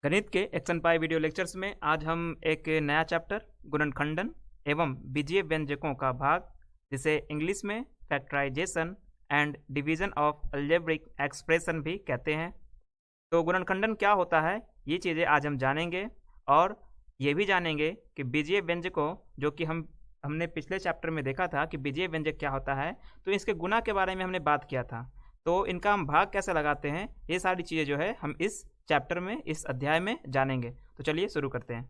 गणित के एक्शन पाई video lectures में आज हम एक नया चैप्टर गुणनखंडन एवं बीजीय व्यंजकों का भाग जिसे इंग्लिश में factorization and division of algebraic expression भी कहते हैं। तो गुणनखंडन क्या होता है, ये चीज़ें आज हम जानेंगे और ये भी जानेंगे कि बीजीय व्यंजकों जो कि हमने पिछले चैप्टर में देखा था कि बीजीय व्यंजक क्या होता है, तो इसके गुना के बारे में हमने बात किया था। तो इनका हम भाग कैसे लगाते हैं, ये सारी चीज़ें जो है हम इस चैप्टर में, इस अध्याय में जानेंगे। तो चलिए शुरू करते हैं।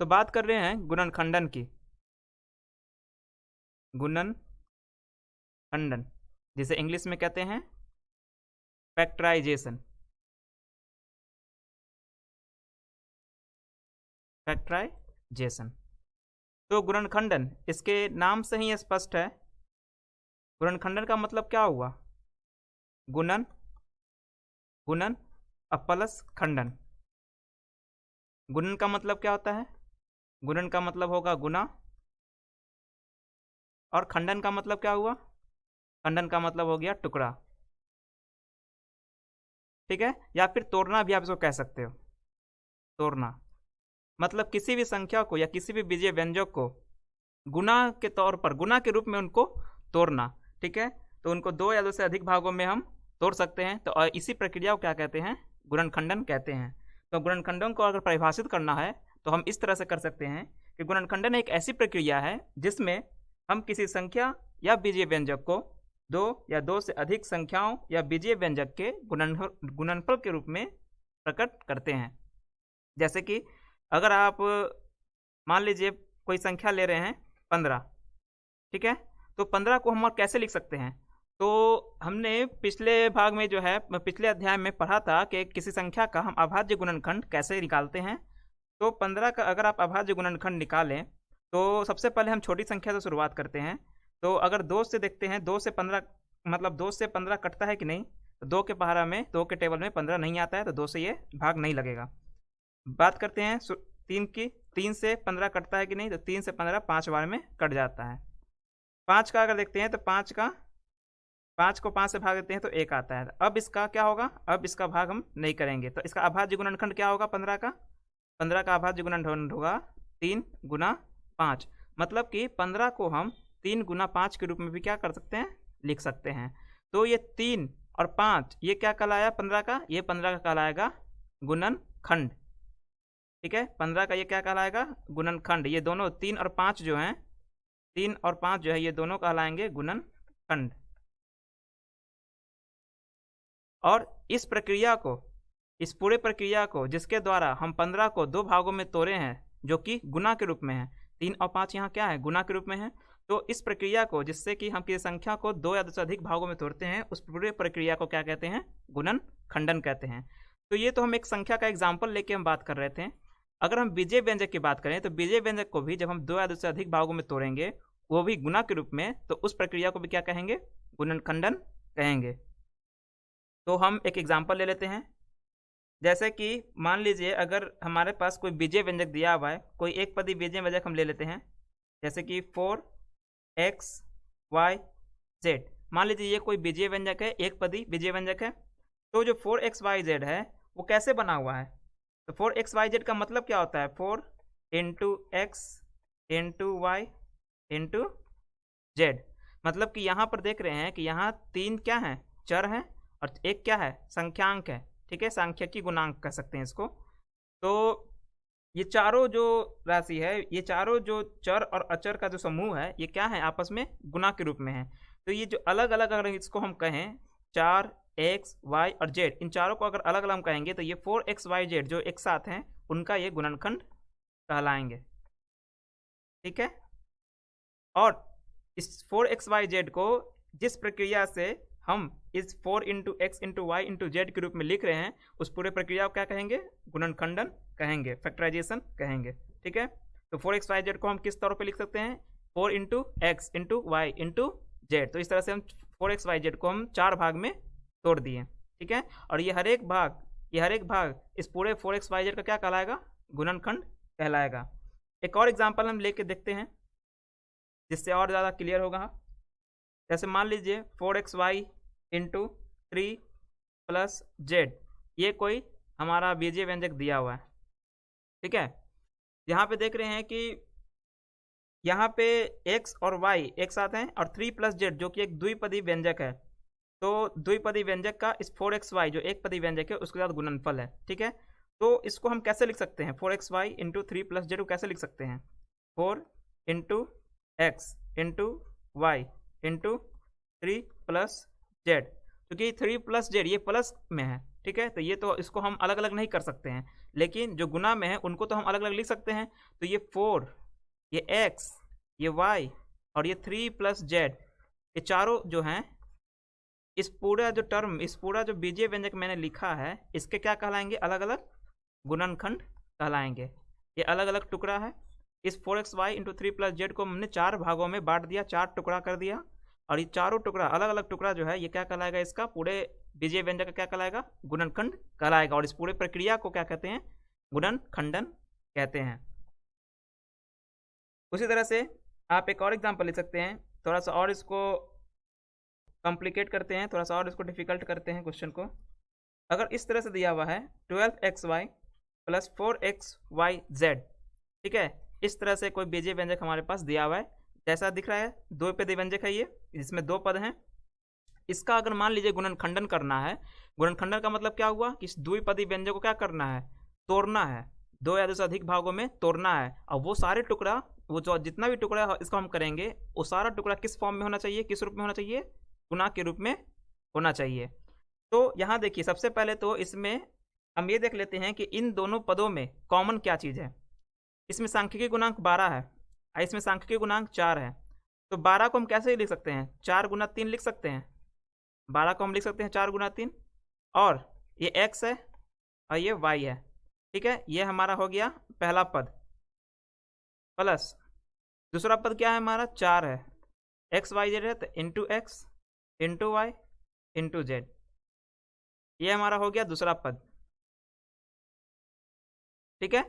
तो बात कर रहे हैं गुणनखंडन की। गुणनखंडन जिसे इंग्लिश में कहते हैं फैक्टराइजेशन। फैक्टराइजेशन तो गुणनखंडन, इसके नाम से ही स्पष्ट है। गुणनखंडन का मतलब क्या हुआ? गुणन, गुणन प्लस खंडन। गुणन का मतलब क्या होता है? गुणन का मतलब होगा गुना, और खंडन का मतलब क्या हुआ? खंडन का मतलब हो गया टुकड़ा। ठीक है, या फिर तोड़ना भी आप इसको कह सकते हो। तोड़ना मतलब किसी भी संख्या को या किसी भी बीजीय व्यंजक को गुना के तौर पर, गुना के रूप में उनको तोड़ना। ठीक है, तो उनको दो या दो से अधिक भागों में हम तोड़ सकते हैं। तो इसी प्रक्रिया को क्या कहते हैं? गुणनखंडन कहते हैं। तो गुणनखंडन को अगर परिभाषित करना है तो हम इस तरह से कर सकते हैं कि गुणनखंडन एक ऐसी प्रक्रिया है जिसमें हम किसी संख्या या बीजीय व्यंजक को दो या दो से अधिक संख्याओं या बीजीय व्यंजक के गुणनफल के रूप में प्रकट करते हैं। जैसे कि अगर आप मान लीजिए कोई संख्या ले रहे हैं 15, ठीक है, तो 15 को हम कैसे लिख सकते हैं? तो हमने पिछले भाग में जो है, पिछले अध्याय में पढ़ा था कि किसी संख्या का हम अभाज्य गुणनखंड कैसे निकालते हैं। तो 15 का अगर आप अभाज्य गुणनखंड निकालें तो सबसे पहले हम छोटी संख्या से शुरुआत करते हैं। तो अगर 2 से देखते हैं, 2 से 15 मतलब 2 से 15 कटता है कि नहीं? तो 2 के पहाड़ा में, 2 के टेबल में 15 नहीं आता है, तो 2 से ये भाग नहीं लगेगा। बात करते हैं 3 की। 3 से 15 कटता है कि नहीं? तो 3 से 15 5 बार में कट जाता है। 5 का अगर देखते हैं तो 5 को 5 से भाग देते हैं तो 1 आता है। अब इसका क्या होगा? अब इसका भाग हम नहीं करेंगे। तो इसका अभाज्य गुणनखंड क्या होगा? 15 का अभाज्य गुणनखंड होगा 3 गुना 5। मतलब कि 15 को हम 3 गुना 5 के रूप में भी क्या कर सकते हैं? लिख सकते हैं। तो ये 3 और 5 ये क्या कहलाया? 15 का, ये 15 का कहलाएगा गुणनखंड। ठीक है, 15 का ये क्या कहलाएगा? गुणनखंड। ये दोनों 3 और 5 जो हैं, 3 और 5 जो है, ये दोनों कहलाएंगे गुणनखंड। और इस प्रक्रिया को, इस पूरे प्रक्रिया को जिसके द्वारा हम 15 को दो भागों में तोड़े हैं जो कि गुना के रूप में है, 3 और 5 यहाँ क्या है? गुना के रूप में है। तो इस प्रक्रिया को, जिससे कि हम किसी संख्या को दो या दो से अधिक भागों में तोड़ते हैं, उस पूरे प्रक्रिया को क्या कहते हैं? गुणनखंडन कहते हैं। तो ये तो हम एक संख्या का एग्जाम्पल लेके हम बात कर रहे थे। अगर हम बीजीय व्यंजक की बात करें तो बीजीय व्यंजक को भी जब हम दो या दो से अधिक भागों में तोड़ेंगे, वो भी गुना के रूप में, तो उस प्रक्रिया को भी क्या कहेंगे? गुणनखंडन कहेंगे। तो हम एक एग्जाम्पल ले लेते हैं। जैसे कि मान लीजिए अगर हमारे पास कोई बीजीय व्यंजक दिया हुआ है, कोई एक पदी बीजीय व्यंजक हम ले लेते हैं, जैसे कि 4xyz। मान लीजिए ये कोई बीजीय व्यंजक है, एक पदी बीजीय व्यंजक है। तो जो 4xyz है वो कैसे बना हुआ है? तो 4xyz का मतलब क्या होता है? 4 into x into Y into Z. मतलब कि यहाँ पर देख रहे हैं कि यहाँ 3 क्या है? चर हैं, और एक क्या है? संख्यांक है। ठीक है, सांख्यिकी गुणांक कह सकते हैं इसको। तो ये चारों जो राशि है, ये चारों जो चर और अचर का जो समूह है, ये क्या है? आपस में गुना के रूप में है। तो ये जो अलग अलग अगर इसको हम कहें, 4 एक्स वाई और जेड, इन चारों को अगर अलग अलग हम कहेंगे तो ये 4xyz जो एक साथ हैं, उनका ये गुणनखंड कहलाएंगे। ठीक है, और इस 4xyz को जिस प्रक्रिया से हम इस 4 into x into Y into Z के रूप में लिख रहे हैं, उस पूरे प्रक्रिया को क्या कहेंगे? गुणनखंडन कहेंगे, फैक्टराइजेशन कहेंगे। ठीक है, तो 4xyz को हम किस तौर पे लिख सकते हैं? 4 into x into Y into Z. तो इस तरह से हम 4xyz को हम 4 भाग में तोड़ दिए। ठीक है, और ये हर एक भाग इस पूरे 4xyz का क्या कहलाएगा? गुणनखंड कहलाएगा। एक और एग्जाम्पल हम लेके देखते हैं जिससे और ज़्यादा क्लियर होगा। जैसे मान लीजिए 4xy इंटू 3 प्लस जेड। ये कोई हमारा बीजीय व्यंजक दिया हुआ है, ठीक है। यहाँ पे देख रहे हैं कि यहाँ पे x और y एक साथ हैं और 3 प्लस जेड जो कि एक द्विपदी व्यंजक है। तो द्विपदी व्यंजक का इस 4xy जो एक पदी व्यंजक है उसके साथ गुणनफल है, ठीक है। तो इसको हम कैसे लिख सकते हैं, 4xy इंटू 3 प्लस जेड को कैसे लिख सकते हैं, 4 into x into Y into 3 plus Z, क्योंकि 3 प्लस जेड ये प्लस में है, ठीक है। तो ये तो इसको हम अलग अलग नहीं कर सकते हैं, लेकिन जो गुना में है उनको तो हम अलग अलग लिख सकते हैं। तो ये 4, ये x, ये y और ये 3 प्लस जेड, ये चारों जो हैं इस पूरा जो टर्म, इस पूरा जो बीजीय व्यंजक मैंने लिखा है इसके क्या कहलाएंगे, अलग अलग गुणनखंड कहलाएंगे। ये अलग अलग टुकड़ा है। इस 4xy इंटू 3 प्लस जेड को हमने 4 भागों में बांट दिया, 4 टुकड़ा कर दिया, और ये चारों टुकड़ा अलग अलग टुकड़ा जो है ये क्या कहलाएगा, इसका पूरे बीजीय व्यंजक का क्या कहलाएगा, गुणनखंड कहलाएगा। और इस पूरे प्रक्रिया को क्या कहते हैं, गुणनखंडन कहते हैं। उसी तरह से आप एक और एग्जाम्पल ले सकते हैं, थोड़ा सा और इसको कॉम्प्लिकेट करते हैं, थोड़ा सा और इसको डिफिकल्ट करते हैं क्वेश्चन को। अगर इस तरह से दिया हुआ है 12xy प्लस 4xyz, ठीक है, इस तरह से कोई बीजीय व्यंजक हमारे पास दिया हुआ है, जैसा दिख रहा है द्विपदी व्यंजक है ये, इसमें 2 पद हैं। इसका अगर मान लीजिए गुणनखंडन करना है, गुणनखंडन का मतलब क्या हुआ कि इस द्विपदी व्यंजक को क्या करना है, तोड़ना है, 2 या 2 से अधिक भागों में तोड़ना है। और वो सारे टुकड़ा, वो जो जितना भी टुकड़ा इसको हम करेंगे वो सारा टुकड़ा किस फॉर्म में होना चाहिए, किस रूप में होना चाहिए, गुना के रूप में होना चाहिए। तो यहाँ देखिए सबसे पहले तो इसमें हम ये देख लेते हैं कि इन दोनों पदों में कॉमन क्या चीज़ है। इसमें सांख्यिकी गुणांक 12 है और इसमें सांख्यिकी गुणांक 4 है। तो 12 को हम कैसे लिख सकते हैं, 4 गुना 3 लिख सकते हैं। 12 को हम लिख सकते हैं 4 गुना 3, और ये x है और ये y है, ठीक है। ये हमारा हो गया पहला पद, प्लस दूसरा पद क्या है हमारा, 4 है, एक्स वाई जेड है तो into x into Y into Z, ये हमारा हो गया दूसरा पद, ठीक है।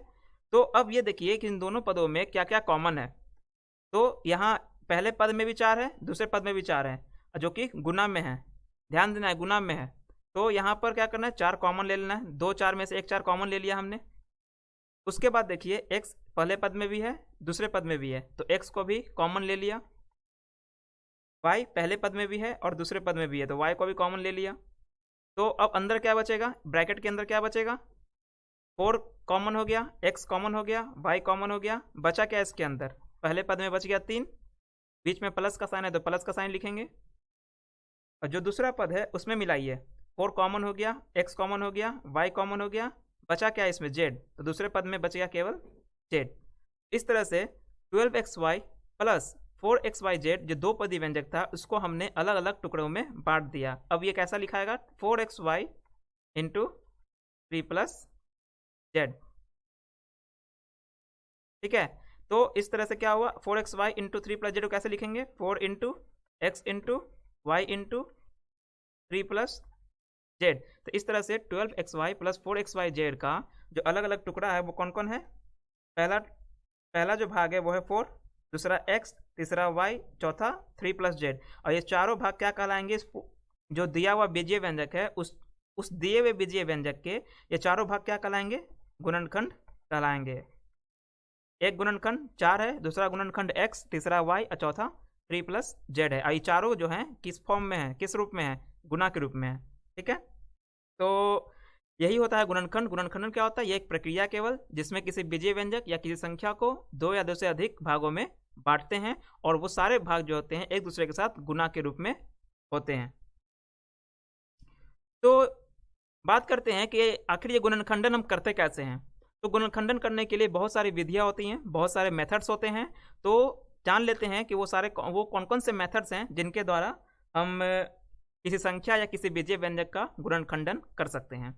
तो अब ये देखिए कि इन दोनों पदों में क्या क्या कॉमन है। तो यहाँ पहले पद में भी 4 है, दूसरे पद में भी 4 है, जो कि गुना में है, ध्यान देना है गुना में है। तो यहाँ पर क्या करना है, 4 कॉमन ले लेना है, 2 4 में से एक 4 कॉमन ले लिया हमने। उसके बाद देखिए x पहले पद में भी है, दूसरे पद में भी है, तो x को भी कॉमन ले लिया, y पहले पद में भी है और दूसरे पद में भी है, तो y को भी कॉमन ले लिया। तो अब अंदर क्या बचेगा, ब्रैकेट के अंदर क्या बचेगा, 4 कॉमन हो गया, x कॉमन हो गया, y कॉमन हो गया, बचा क्या इसके अंदर, पहले पद में बच गया 3, बीच में प्लस का साइन है तो प्लस का साइन लिखेंगे, और जो दूसरा पद है उसमें मिलाइए, 4 कॉमन हो गया, x कॉमन हो गया, y कॉमन हो गया, बचा क्या इसमें z, तो दूसरे पद में बच गया केवल z। इस तरह से 12xy प्लस 4xyz जो 2 पदी व्यंजक था उसको हमने अलग अलग टुकड़ों में बांट दिया। अब ये कैसा लिखाएगा, 4xy इंटू 3 प्लस जेड, ठीक है। तो इस तरह से क्या हुआ, 4xy इंटू 3 प्लस जेड को कैसे लिखेंगे, 4 into x into Y into 3 plus z. तो इस तरह से 12xy प्लस 4xyz का जो अलग अलग टुकड़ा है वो कौन कौन है, पहला पहला जो भाग है वो है 4, दूसरा x, तीसरा y, चौथा 3 प्लस जेड। और ये चारों भाग क्या कहलाएंगे, इस जो दिया हुआ बीजीय व्यंजक है उस दिए हुए बीजीय व्यंजक के ये चारों भाग क्या कहलाएंगे, गुणनखंड कहलाएंगे। एक गुणनखंड 4 है, दूसरा गुणनखंड x, तीसरा y और चौथा 3 प्लस जेड है। और ये चारों जो हैं किस फॉर्म में है, किस रूप में है, गुना के रूप में है, ठीक है। तो यही होता है गुणनखंड। गुणनखंडन क्या होता है, ये एक प्रक्रिया केवल जिसमें किसी बीजीय व्यंजक या किसी संख्या को 2 या 2 से अधिक भागों में बांटते हैं और वो सारे भाग जो होते हैं एक दूसरे के साथ गुना के रूप में होते हैं। तो बात करते हैं कि आखिर ये गुणनखंडन हम करते कैसे हैं। तो गुणनखंडन करने के लिए बहुत सारी विधियां होती हैं, बहुत सारे मेथड्स होते हैं। तो जान लेते हैं कि वो कौन कौन से मेथड्स हैं जिनके द्वारा हम किसी संख्या या किसी बीजीय व्यंजक का गुणनखंडन कर सकते हैं।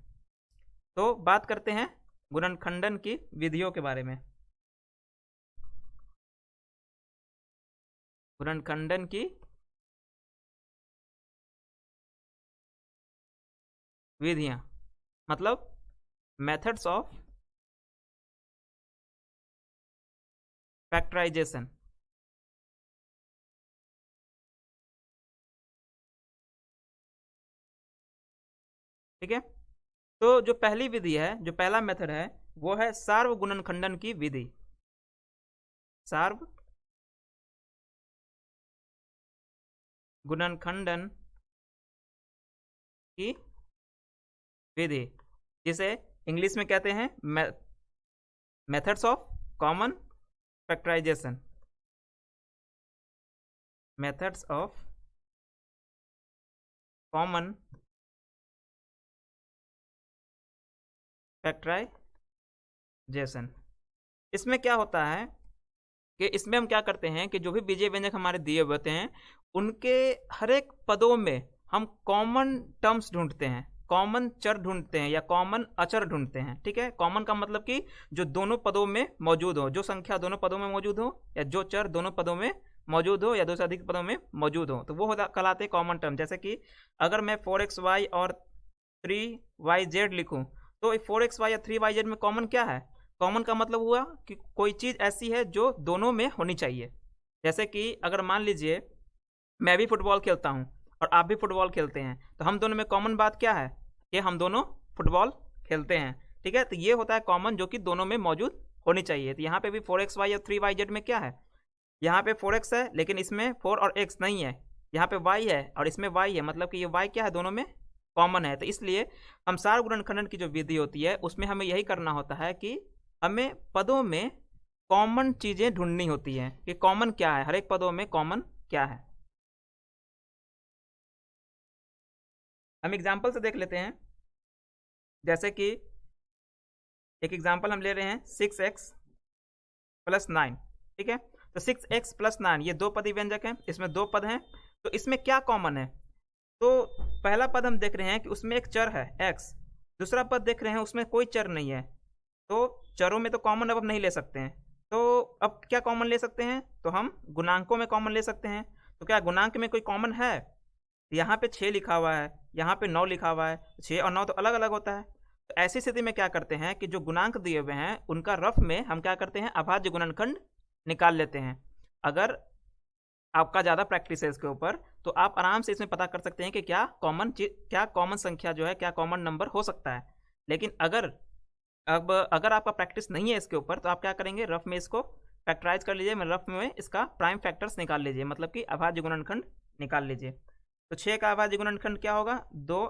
तो बात करते हैं गुणनखंडन की विधियों के बारे में। गुणनखंडन की विधियां मतलब मेथड्स ऑफ फैक्टराइजेशन, ठीक है। तो जो पहली विधि है, जो पहला मेथड है, वो है सार्व गुणनखंडन की विधि। सार्व गुणनखंडन की विधि, जिसे इंग्लिश में कहते हैं methods of common factorization. Methods of common factorization. इसमें क्या होता है कि इसमें हम क्या करते हैं कि जो भी बीजीय व्यंजक हमारे दिए हुए होते हैं, उनके हर एक पदों में हम कॉमन टर्म्स ढूंढते हैं, कॉमन चर ढूंढते हैं या कॉमन अचर ढूंढते हैं। ठीक है, कॉमन का मतलब कि जो दोनों पदों में मौजूद हो, जो संख्या दोनों पदों में मौजूद हो, या जो चर दोनों पदों में मौजूद हो, या दो से अधिक पदों में मौजूद हो, तो वो कहलाते हैं कॉमन टर्म। जैसे कि अगर मैं 4xy और 3yz लिखूं, तो 4xy या 3yz में कॉमन क्या है? कॉमन का मतलब हुआ कि कोई चीज़ ऐसी है जो दोनों में होनी चाहिए। जैसे कि अगर मान लीजिए मैं भी फुटबॉल खेलता हूँ और आप भी फुटबॉल खेलते हैं, तो हम दोनों में कॉमन बात क्या है कि हम दोनों फुटबॉल खेलते हैं। ठीक है, तो ये होता है कॉमन, जो कि दोनों में मौजूद होनी चाहिए। तो यहाँ पे भी 4xy और 3yz में क्या है? यहाँ पे 4x है, लेकिन इसमें 4 और x नहीं है। यहाँ पे y है और इसमें y है, मतलब कि ये y क्या है? दोनों में कॉमन है। तो इसलिए हम सार गुणनखंडन की जो विधि होती है, उसमें हमें यही करना होता है कि हमें पदों में कॉमन चीज़ें ढूंढनी होती हैं कि कॉमन क्या है, हर एक पदों में कॉमन क्या है। हम एग्जाम्पल से देख लेते हैं। जैसे कि एक एग्जाम्पल हम ले रहे हैं 6x + 9। ठीक है, तो 6x + 9 ये दो पदी व्यंजक हैं, इसमें दो पद हैं, तो इसमें क्या कॉमन है? तो पहला पद हम देख रहे हैं कि उसमें एक चर है x, दूसरा पद देख रहे हैं उसमें कोई चर नहीं है। तो चरों में तो कॉमन अब नहीं ले सकते हैं, तो अब क्या कॉमन ले सकते हैं? तो हम गुणांकों में कॉमन ले सकते हैं। तो क्या गुणांक में कोई कॉमन है? यहाँ पे 6 लिखा हुआ है, यहाँ पे 9 लिखा हुआ है, 6 और 9 तो अलग अलग होता है। तो ऐसी स्थिति में क्या करते हैं कि जो गुणांक दिए हुए हैं उनका रफ में हम क्या करते हैं, अभाज्य गुणनखंड निकाल लेते हैं। अगर आपका ज़्यादा प्रैक्टिस है इसके ऊपर, तो आप आराम से इसमें पता कर सकते हैं कि क्या कॉमन संख्या जो है, क्या कॉमन नंबर हो सकता है। लेकिन अगर आपका प्रैक्टिस नहीं है इसके ऊपर, तो आप क्या करेंगे, रफ में इसको फैक्टराइज कर लीजिए, रफ में इसका प्राइम फैक्टर्स निकाल लीजिए, मतलब कि अभाज्य गुणनखंड निकाल लीजिए। तो 6 का अभाज्य गुणनखंड क्या होगा? 2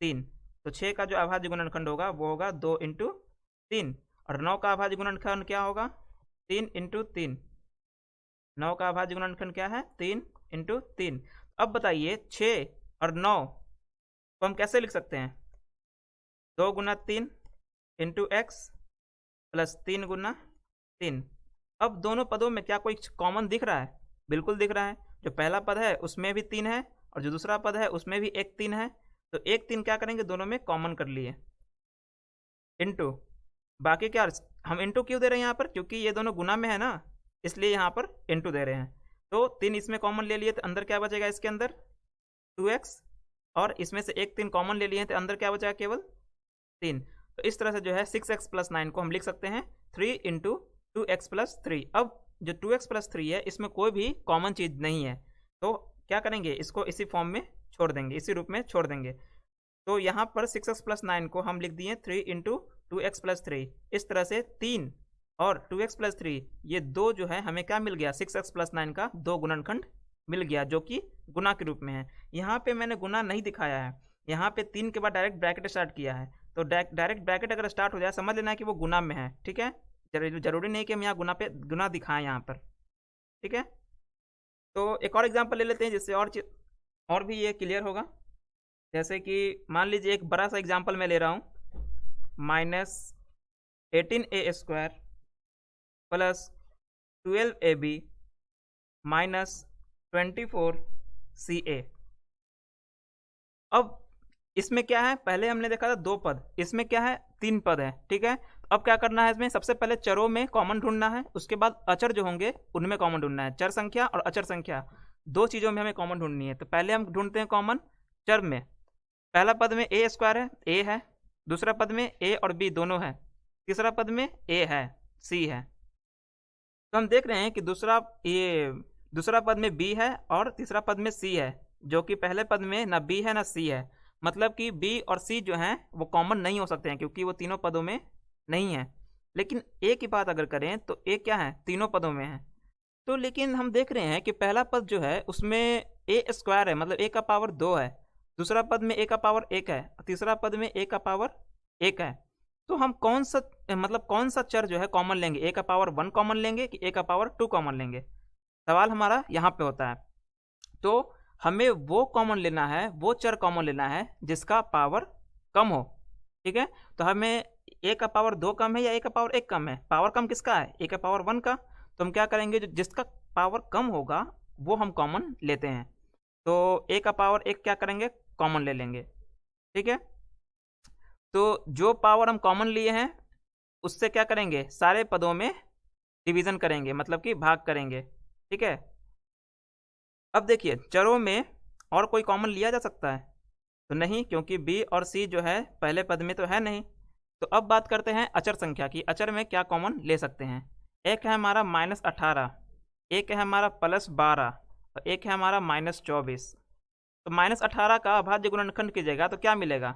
3। तो 6 का जो अभाज्य गुणनखंड होगा वो होगा 2 × 3। और 9 का अभाज्य गुणनखंड क्या होगा? 3 × 3। 9 का अभाज्य गुणनखंड क्या है? 3 × 3। अब बताइए 6 और 9 को हम कैसे लिख सकते हैं? 2 × 3 × x + 3 × 3। अब दोनों पदों में क्या कोई कॉमन दिख रहा है? बिल्कुल दिख रहा है। जो पहला पद है उसमें भी 3 है और जो दूसरा पद है उसमें भी एक 3 है। तो एक 3 क्या करेंगे, दोनों में कॉमन कर लिए, इंटू बाकी क्या, हम इंटू क्यों दे रहे हैं यहाँ पर? क्योंकि ये दोनों गुना में है ना, इसलिए यहाँ पर इंटू दे रहे हैं। तो 3 इसमें कॉमन ले लिए, तो अंदर क्या बचेगा? इसके अंदर 2x, और इसमें से एक 3 कॉमन ले लिए तो अंदर क्या बचेगा? केवल 3। तो इस तरह से जो है 6x + 9 को हम लिख सकते हैं 3 × 2x + 3। अब जो 2x + 3 है, इसमें कोई भी कॉमन चीज़ नहीं है, तो क्या करेंगे, इसको इसी फॉर्म में छोड़ देंगे, इसी रूप में छोड़ देंगे। तो यहाँ पर 6x + 9 को हम लिख दिए 3 × 2x + 3। इस तरह से 3 और 2x + 3 ये दो जो है हमें क्या मिल गया? 6x + 9 का दो गुणनखंड मिल गया, जो कि गुना के रूप में है। यहाँ पे मैंने गुना नहीं दिखाया है, यहाँ पे 3 के बाद डायरेक्ट ब्रैकेट स्टार्ट किया है। तो डायरेक्ट ब्रैकेट अगर स्टार्ट हो जाए, समझ लेना है कि वो गुना में है। ठीक है, जरूरी नहीं कि हम यहाँ गुना दिखाएं यहाँ पर। ठीक है, तो एक और एग्जांपल ले लेते हैं जिससे और भी ये क्लियर होगा। जैसे कि मान लीजिए एक बड़ा सा एग्जांपल मैं ले रहा हूँ, -18a² + 12ab - 24ca। अब इसमें क्या है? पहले हमने देखा था 2 पद, इसमें क्या है? 3 पद है। ठीक है, अब क्या करना है इसमें? सबसे पहले चरों में कॉमन ढूंढना है, उसके बाद अचर जो होंगे उनमें कॉमन ढूंढना है। चर संख्या और अचर संख्या, दो चीज़ों में हमें कॉमन ढूंढनी है। तो पहले हम ढूंढते हैं कॉमन चर में। पहला पद में a² है, a है। दूसरा पद में a और b दोनों है। तीसरा पद में a है, c है। तो हम देख रहे हैं कि दूसरा पद में b है और तीसरा पद में c है, जो कि पहले पद में ना b है ना c है। मतलब कि बी और सी जो हैं वो कॉमन नहीं हो सकते हैं क्योंकि वो तीनों पदों में नहीं है। लेकिन ए की बात अगर करें तो ए क्या है, तीनों पदों में है। तो लेकिन हम देख रहे हैं कि पहला पद जो है उसमें ए स्क्वायर है, मतलब ए का पावर 2 है। दूसरा पद में ए का पावर 1 है, तीसरा पद में ए का पावर 1 है। तो हम कौन सा मतलब कौन सा चर जो है कॉमन लेंगे, ए का पावर 1 कॉमन लेंगे कि ए का पावर 2 कॉमन लेंगे, सवाल हमारा यहाँ पे होता है। तो हमें वो कॉमन लेना है, वो चर कॉमन लेना है जिसका पावर कम हो। ठीक है, तो हमें ए का पावर 2 कम है या ए का पावर 1 कम है, पावर कम किसका है, ए का पावर 1 का। तो हम क्या करेंगे, जो जिसका पावर कम होगा वो हम कॉमन लेते हैं। तो ए का पावर 1 क्या करेंगे, कॉमन ले लेंगे। ठीक है, तो जो पावर हम कॉमन लिए हैं उससे क्या करेंगे, सारे पदों में डिवीजन करेंगे, मतलब कि भाग करेंगे। ठीक है, अब देखिए चरों में और कोई कॉमन लिया जा सकता है तो नहीं, क्योंकि बी और सी जो है पहले पद में तो है नहीं। तो अब बात करते हैं अचर संख्या की, अचर में क्या कॉमन ले सकते हैं। एक है हमारा -18, एक है हमारा +12 और एक है हमारा -24। तो -18 का अभाज्य गुणनखंड कीजिएगा तो क्या मिलेगा,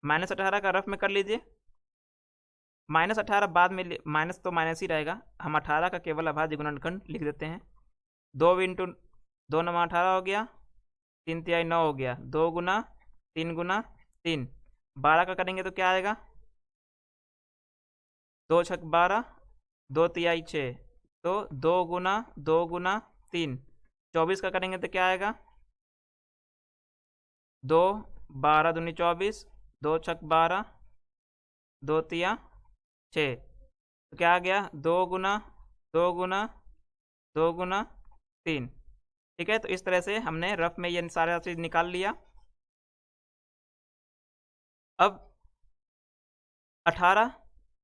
-18 का रफ में कर लीजिए। -18 बाद में माइनस तो माइनस ही रहेगा, हम 18 का केवल अभाज्य गुणनखंड लिख देते हैं। 2 इंटू 2 9 18 हो गया, 3 तिहाई 9 हो गया, 2 गुना 3 गुना 3, 12 का करेंगे तो क्या आएगा, 2 छक 12, 2 तिहाई 6, तो 2 गुना 3, 24 का करेंगे तो क्या आएगा, 2 12 दूनी 24, 2 छक 12, 2 तिया 6, तो क्या आ गया, 2 गुना 3। ठीक है, तो इस तरह से हमने रफ में ये सारा चीज़ निकाल लिया। अब 18,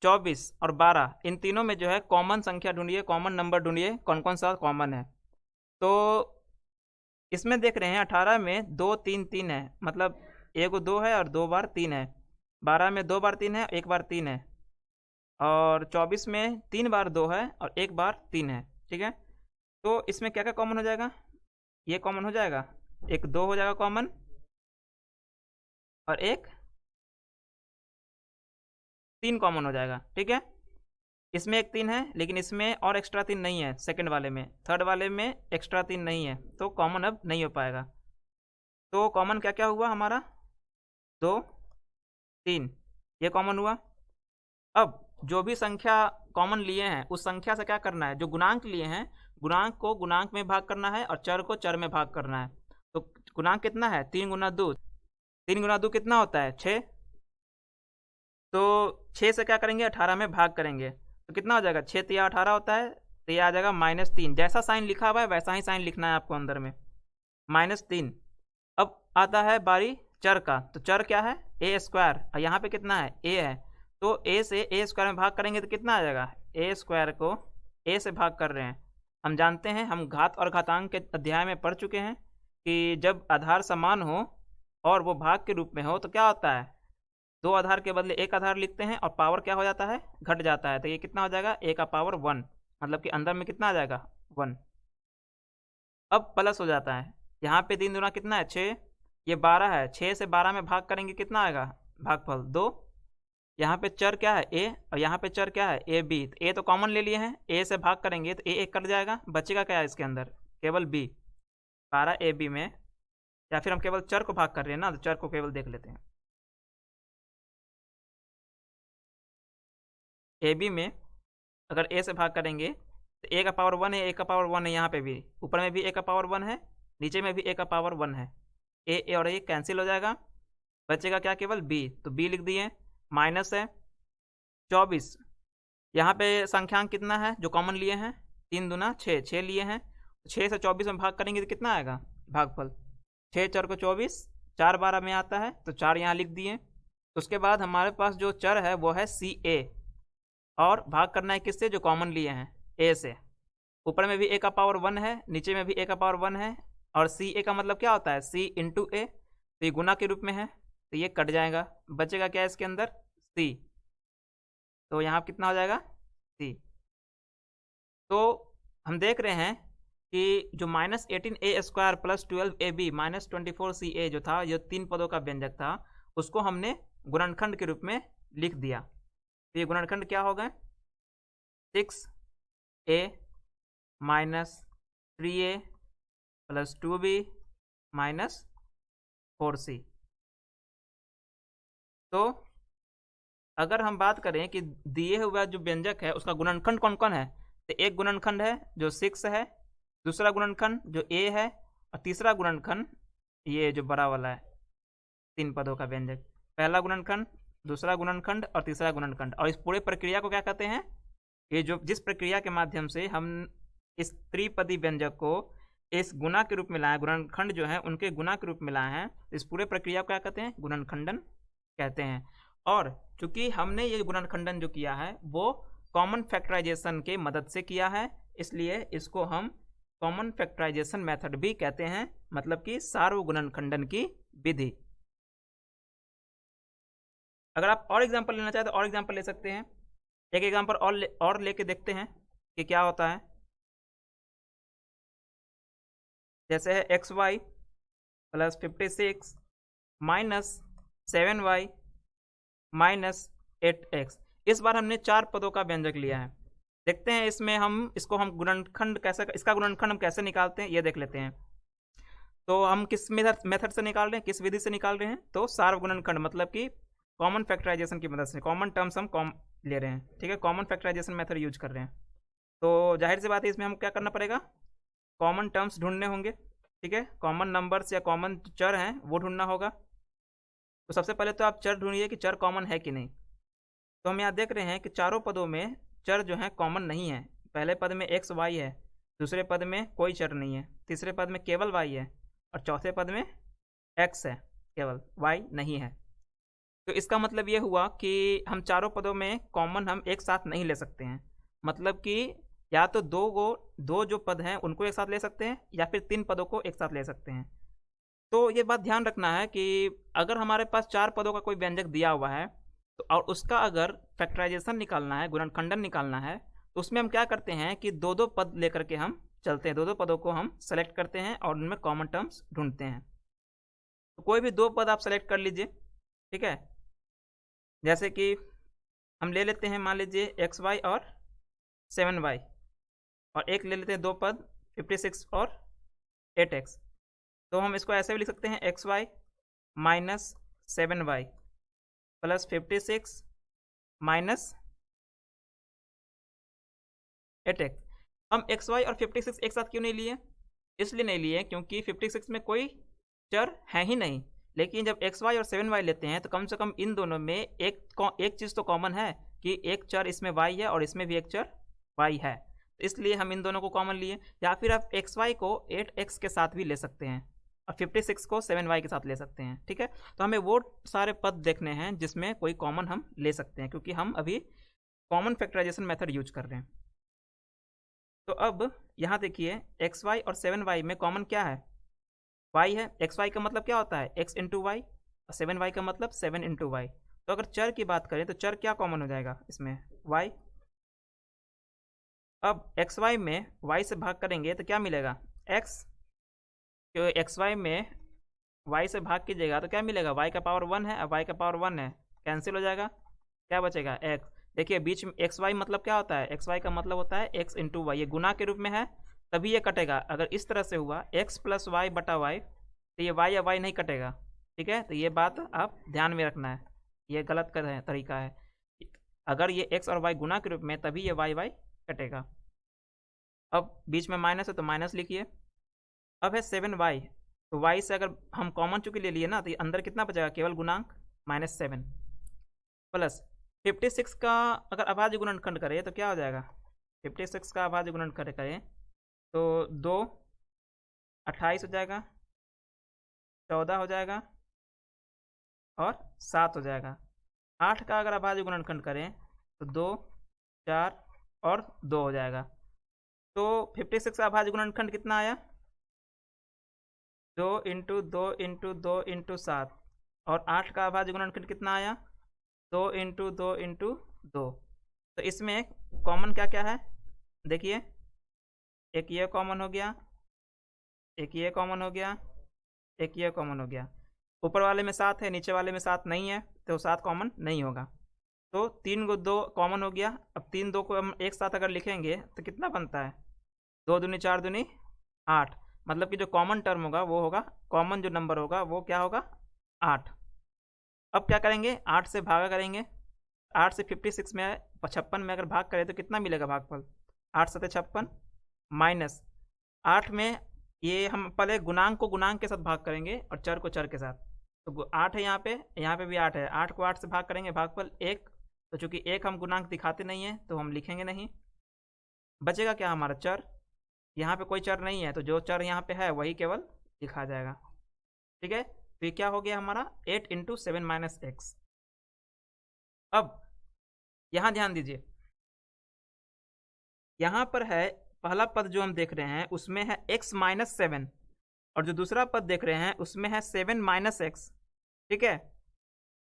24 और 12 इन तीनों में जो है कॉमन संख्या ढूंढिए, कॉमन नंबर ढूंढिए, कौन कौन सा कॉमन है। तो इसमें देख रहे हैं 18 में 2 3 3 है, मतलब एक 2 है और 2 बार 3 है। 12 में 2 बार 3 है, 1 बार 3 है। और 24 में 3 बार 2 है और 1 बार 3 है। ठीक है, तो इसमें क्या क्या कॉमन हो जाएगा, ये कॉमन हो जाएगा, एक 2 हो जाएगा कॉमन और एक 3 कॉमन हो जाएगा। ठीक है, इसमें एक 3 है लेकिन इसमें और एक्स्ट्रा 3 नहीं है, सेकंड वाले में, थर्ड वाले में एक्स्ट्रा 3 नहीं है, तो कॉमन अब नहीं हो पाएगा। तो कॉमन क्या क्या हुआ हमारा, 2 3, ये कॉमन हुआ। अब जो भी संख्या कॉमन लिए हैं उस संख्या से क्या करना है, जो गुणांक लिए हैं गुणांक को गुणांक में भाग करना है और चर को चर में भाग करना है। तो गुणांक कितना है, 3 गुना 2, 3 गुना 2 कितना होता है, 6। तो 6 से क्या करेंगे, 18 में भाग करेंगे तो कितना हो जाएगा, 6 तिया 18 होता है, तो ये आ जाएगा -3। जैसा साइन लिखा हुआ है वैसा ही साइन लिखना है आपको अंदर में, -3। अब आता है बारी चर का, तो चर क्या है, ए स्क्वायर, और यहाँ पे कितना है, ए है। तो ए से ए स्क्वायर में भाग करेंगे तो कितना आ जाएगा, ए स्क्वायर को ए से भाग कर रहे हैं। हम जानते हैं, हम घात और घातांक के अध्याय में पढ़ चुके हैं कि जब आधार समान हो और वो भाग के रूप में हो तो क्या होता है, 2 आधार के बदले 1 आधार लिखते हैं और पावर क्या हो जाता है, घट जाता है। तो ये कितना हो जाएगा, ए का पावर 1, मतलब कि अंदर में कितना आ जाएगा, 1। अब प्लस हो जाता है, यहाँ पे 3 दूना कितना है, 6, ये 12 है, 6 से 12 में भाग करेंगे कितना आएगा, भागफल 2। यहाँ पे चर क्या है, ए, और यहाँ पे चर क्या है, ए बी। तो ए तो कॉमन ले लिए हैं, ए से भाग करेंगे तो ए एक कट जाएगा, बचेगा क्या है इसके अंदर, केवल बी, 12 ए बी में। या फिर हम केवल चर को भाग कर रहे हैं ना, तो चर को केवल देख लेते हैं। ए बी में अगर ए से भाग करेंगे तो ए का पावर 1 है, ए का पावर 1 है, यहाँ पे भी ऊपर में भी ए का पावर 1 है, नीचे में भी ए का पावर 1 है। ए और ए कैंसिल हो जाएगा, बचेगा क्या, केवल बी, तो बी लिख दिए। माइनस है 24, यहाँ पे संख्यांक कितना है जो कॉमन लिए हैं, 3 दूना 6, 6 लिए हैं, 6 से 24 में भाग करेंगे तो कितना आएगा, भागफल 6 चर को 24, 4 12 में आता है तो 4 यहाँ लिख दिए। उसके बाद हमारे पास जो चर है वो है सी ए, और भाग करना है किससे, जो कॉमन लिए हैं, ए से। ऊपर में भी ए का पावर 1 है, नीचे में भी ए का पावर 1 है, और सी ए का मतलब क्या होता है, सी इंटू ए, तो ये गुना के रूप में है तो ये कट जाएगा, बचेगा क्या इसके अंदर, सी। तो यहाँ कितना हो जाएगा, सी। तो हम देख रहे हैं कि जो -18a² plus 12ab minus 24ca जो था, ये 3 पदों का व्यंजक था, उसको हमने गुणनखंड के रूप में लिख दिया। तो ये गुणनखंड क्या होगा? 6a minus 3a plus 2b minus 4c। तो अगर हम बात करें कि दिए हुआ जो व्यंजक है उसका गुणनखंड कौन कौन है, तो एक गुणनखंड है जो 6 है, दूसरा गुणनखंड जो a है, और तीसरा गुणनखंड ये जो बड़ा वाला है 3 पदों का व्यंजक। पहला गुणनखंड, दूसरा गुणनखंड और तीसरा गुणनखंड। और इस पूरे प्रक्रिया को क्या कहते हैं? ये जो जिस प्रक्रिया के माध्यम से हम इस त्रिपदी व्यंजक को इस गुणा के रूप में लाए, गुणनखंड जो है उनके गुणा के रूप में लाए हैं, इस पूरे प्रक्रिया को क्या कहते हैं? गुणनखंडन कहते हैं। और चूंकि हमने ये गुणनखंडन जो किया है वो कॉमन फैक्टराइजेशन के मदद से किया है, इसलिए इसको हम कॉमन फैक्टराइजेशन मेथड भी कहते हैं, मतलब कि सार्वगुणनखंडन की विधि। अगर आप और एग्जांपल लेना चाहें तो और एग्जांपल ले सकते हैं। एक एग्जांपल और लेके देखते हैं कि क्या होता है। जैसे है xy plus 56 minus 7y minus 8x। इस बार हमने 4 पदों का व्यंजक लिया है। देखते हैं इसमें इसको हम गुणनखंड कैसे, इसका गुणनखंड हम कैसे निकालते हैं ये देख लेते हैं। तो हम किस मेथड से निकाल रहे हैं, किस विधि से निकाल रहे हैं? तो सार्वगुणनखंड मतलब कि कॉमन फैक्टराइजेशन की मदद से, कॉमन टर्म्स हम ले रहे हैं, ठीक है, कॉमन फैक्टराइजेशन मेथड यूज कर रहे हैं। तो जाहिर सी बात है इसमें हम क्या करना पड़ेगा? कॉमन टर्म्स ढूंढने होंगे, ठीक है, कॉमन नंबर्स या कॉमन चर हैं वो ढूंढना होगा। तो सबसे पहले तो आप चर ढूंढिए कि चर कॉमन है कि नहीं। तो हम यहाँ देख रहे हैं कि चारों पदों में चर जो है कॉमन नहीं है। पहले पद में एक्स वाई है, दूसरे पद में कोई चर नहीं है, तीसरे पद में केवल वाई है, और चौथे पद में एक्स है, केवल वाई नहीं है। तो इसका मतलब ये हुआ कि हम चारों पदों में कॉमन हम एक साथ नहीं ले सकते हैं। मतलब कि या तो दो जो पद हैं उनको एक साथ ले सकते हैं, या फिर 3 पदों को एक साथ ले सकते हैं। तो ये बात ध्यान रखना है कि अगर हमारे पास 4 पदों का कोई व्यंजक दिया हुआ है तो और उसका अगर फैक्टराइजेशन निकालना है, गुणनखंडन निकालना है, तो उसमें हम क्या करते हैं कि 2-2 पद लेकर के हम चलते हैं, 2-2 पदों को हम सेलेक्ट करते हैं और उनमें कॉमन टर्म्स ढूंढते हैं। तो कोई भी 2 पद आप सेलेक्ट कर लीजिए, ठीक है। जैसे कि हम ले लेते हैं, मान लीजिए XY और 7y, और एक ले लेते हैं 2 पद 56 और 8x। तो हम इसको ऐसे भी लिख सकते हैं XY minus 7y plus 56 minus 8x। हम XY और 56 एक साथ क्यों नहीं लिए? इसलिए नहीं लिए क्योंकि 56 में कोई चर है ही नहीं। लेकिन जब XY और 7y लेते हैं तो कम से कम इन दोनों में एक चीज़ तो कॉमन है कि एक चर इसमें y है और इसमें भी एक चर y है, तो इसलिए हम इन दोनों को कॉमन लिए। या फिर आप XY को 8x के साथ भी ले सकते हैं और 56 को 7y के साथ ले सकते हैं, ठीक है। तो हमें वो सारे पद देखने हैं जिसमें कोई कॉमन हम ले सकते हैं, क्योंकि हम अभी कॉमन फैक्टराइजेशन मेथड यूज कर रहे हैं। तो अब यहाँ देखिए XY और 7y में कॉमन क्या है? y है। XY का मतलब क्या होता है? x इंटू वाई, और 7y का मतलब 7 इंटू वाई। तो अगर चर की बात करें तो चर क्या कॉमन हो जाएगा इसमें? y। अब XY में y से भाग करेंगे तो क्या मिलेगा? x। तो XY में y से भाग कीजिएगा तो क्या मिलेगा? y का पावर 1 है, अब y का पावर 1 है, कैंसिल हो जाएगा, क्या बचेगा? x। देखिए बीच में XY मतलब क्या होता है? XY का मतलब होता है x इंटू वाई, ये गुना के रूप में है तभी ये कटेगा। अगर इस तरह से हुआ x प्लस वाई बटा वाई तो ये y या y नहीं कटेगा, ठीक है। तो ये बात आप ध्यान में रखना है, ये गलत तरीका है। अगर ये x और y गुना के रूप में तभी ये y कटेगा। अब बीच में माइनस है तो माइनस लिखिए। अब है 7y, तो y से अगर हम कॉमन चूंकि ले लिए ना तो अंदर कितना बचेगा? केवल गुणांक -7 प्लस 56 का अगर अभाज्य गुणनखंड करें तो क्या हो जाएगा? 56 का अभाज्य गुणनखंड करें तो 2 28 हो जाएगा, 14 हो जाएगा और 7 हो जाएगा। 8 का अगर अभाज्य गुणनखंड करें तो 2 4 और 2 हो जाएगा। तो 56 का अभाज्य गुणनखंड कितना आया? 2 इंटू 2 इंटू 2 इंटू 7। और 8 का अभाज्य गुणनखंड कितना आया? 2 इंटू 2 इंटू 2। तो इसमें कॉमन क्या क्या है देखिए, एक ये कॉमन हो गया, एक ये कॉमन हो गया, एक ये कॉमन हो गया। ऊपर वाले में 7 है, नीचे वाले में 7 नहीं है, तो 7 कॉमन नहीं होगा। तो 3 को 2 कॉमन हो गया। अब 3 2 को हम एक साथ अगर लिखेंगे तो कितना बनता है? 2 दूनी 4 दूनी 8। मतलब कि जो कॉमन टर्म होगा वो होगा, कॉमन जो नंबर होगा वो क्या होगा? 8। अब क्या करेंगे? 8 से भागा करेंगे। 8 से 56 में 56 में अगर भाग करें तो कितना मिलेगा भागफल? 8 7 56 माइनस 8 में ये हम पहले गुणांक को गुणांक के साथ भाग करेंगे और चर को चर के साथ। तो 8 है यहाँ पे भी 8 है। 8 को 8 से भाग करेंगे, भागफल 1। तो चूंकि 1 हम गुणांक दिखाते नहीं है तो हम लिखेंगे नहीं। बचेगा क्या हमारा? चर। यहाँ पे कोई चर नहीं है तो जो चर यहाँ पे है वही केवल लिखा जाएगा। ठीक है, तो ये क्या हो गया हमारा? 8 इंटू 7 माइनस एक्स। अब यहाँ ध्यान दीजिए, यहाँ पर है पहला पद जो हम देख रहे हैं उसमें है x माइनस 7, और जो दूसरा पद देख रहे हैं उसमें है 7 माइनस एक्स। ठीक है,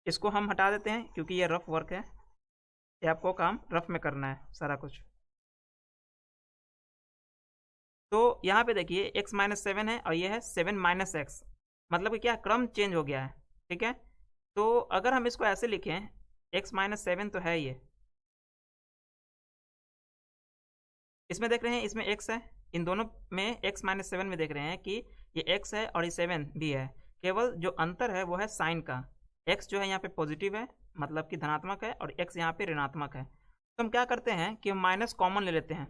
इसको हम हटा देते हैं क्योंकि ये रफ वर्क है, ये आपको काम रफ में करना है सारा कुछ। तो यहाँ पे देखिए x माइनस 7 है और ये है 7 माइनस एक्स, मतलब कि क्या क्रम चेंज हो गया है। ठीक है, तो अगर हम इसको ऐसे लिखें, x माइनस 7 तो है ये, इसमें देख रहे हैं इसमें x है, इन दोनों में x माइनस 7 में देख रहे हैं कि ये x है और ये 7 भी है। केवल जो अंतर है वो है साइन का। x जो है यहाँ पे पॉजिटिव है, मतलब कि धनात्मक है, और x यहाँ पे ऋणात्मक है। तो हम क्या करते हैं कि हम माइनस कॉमन ले लेते हैं।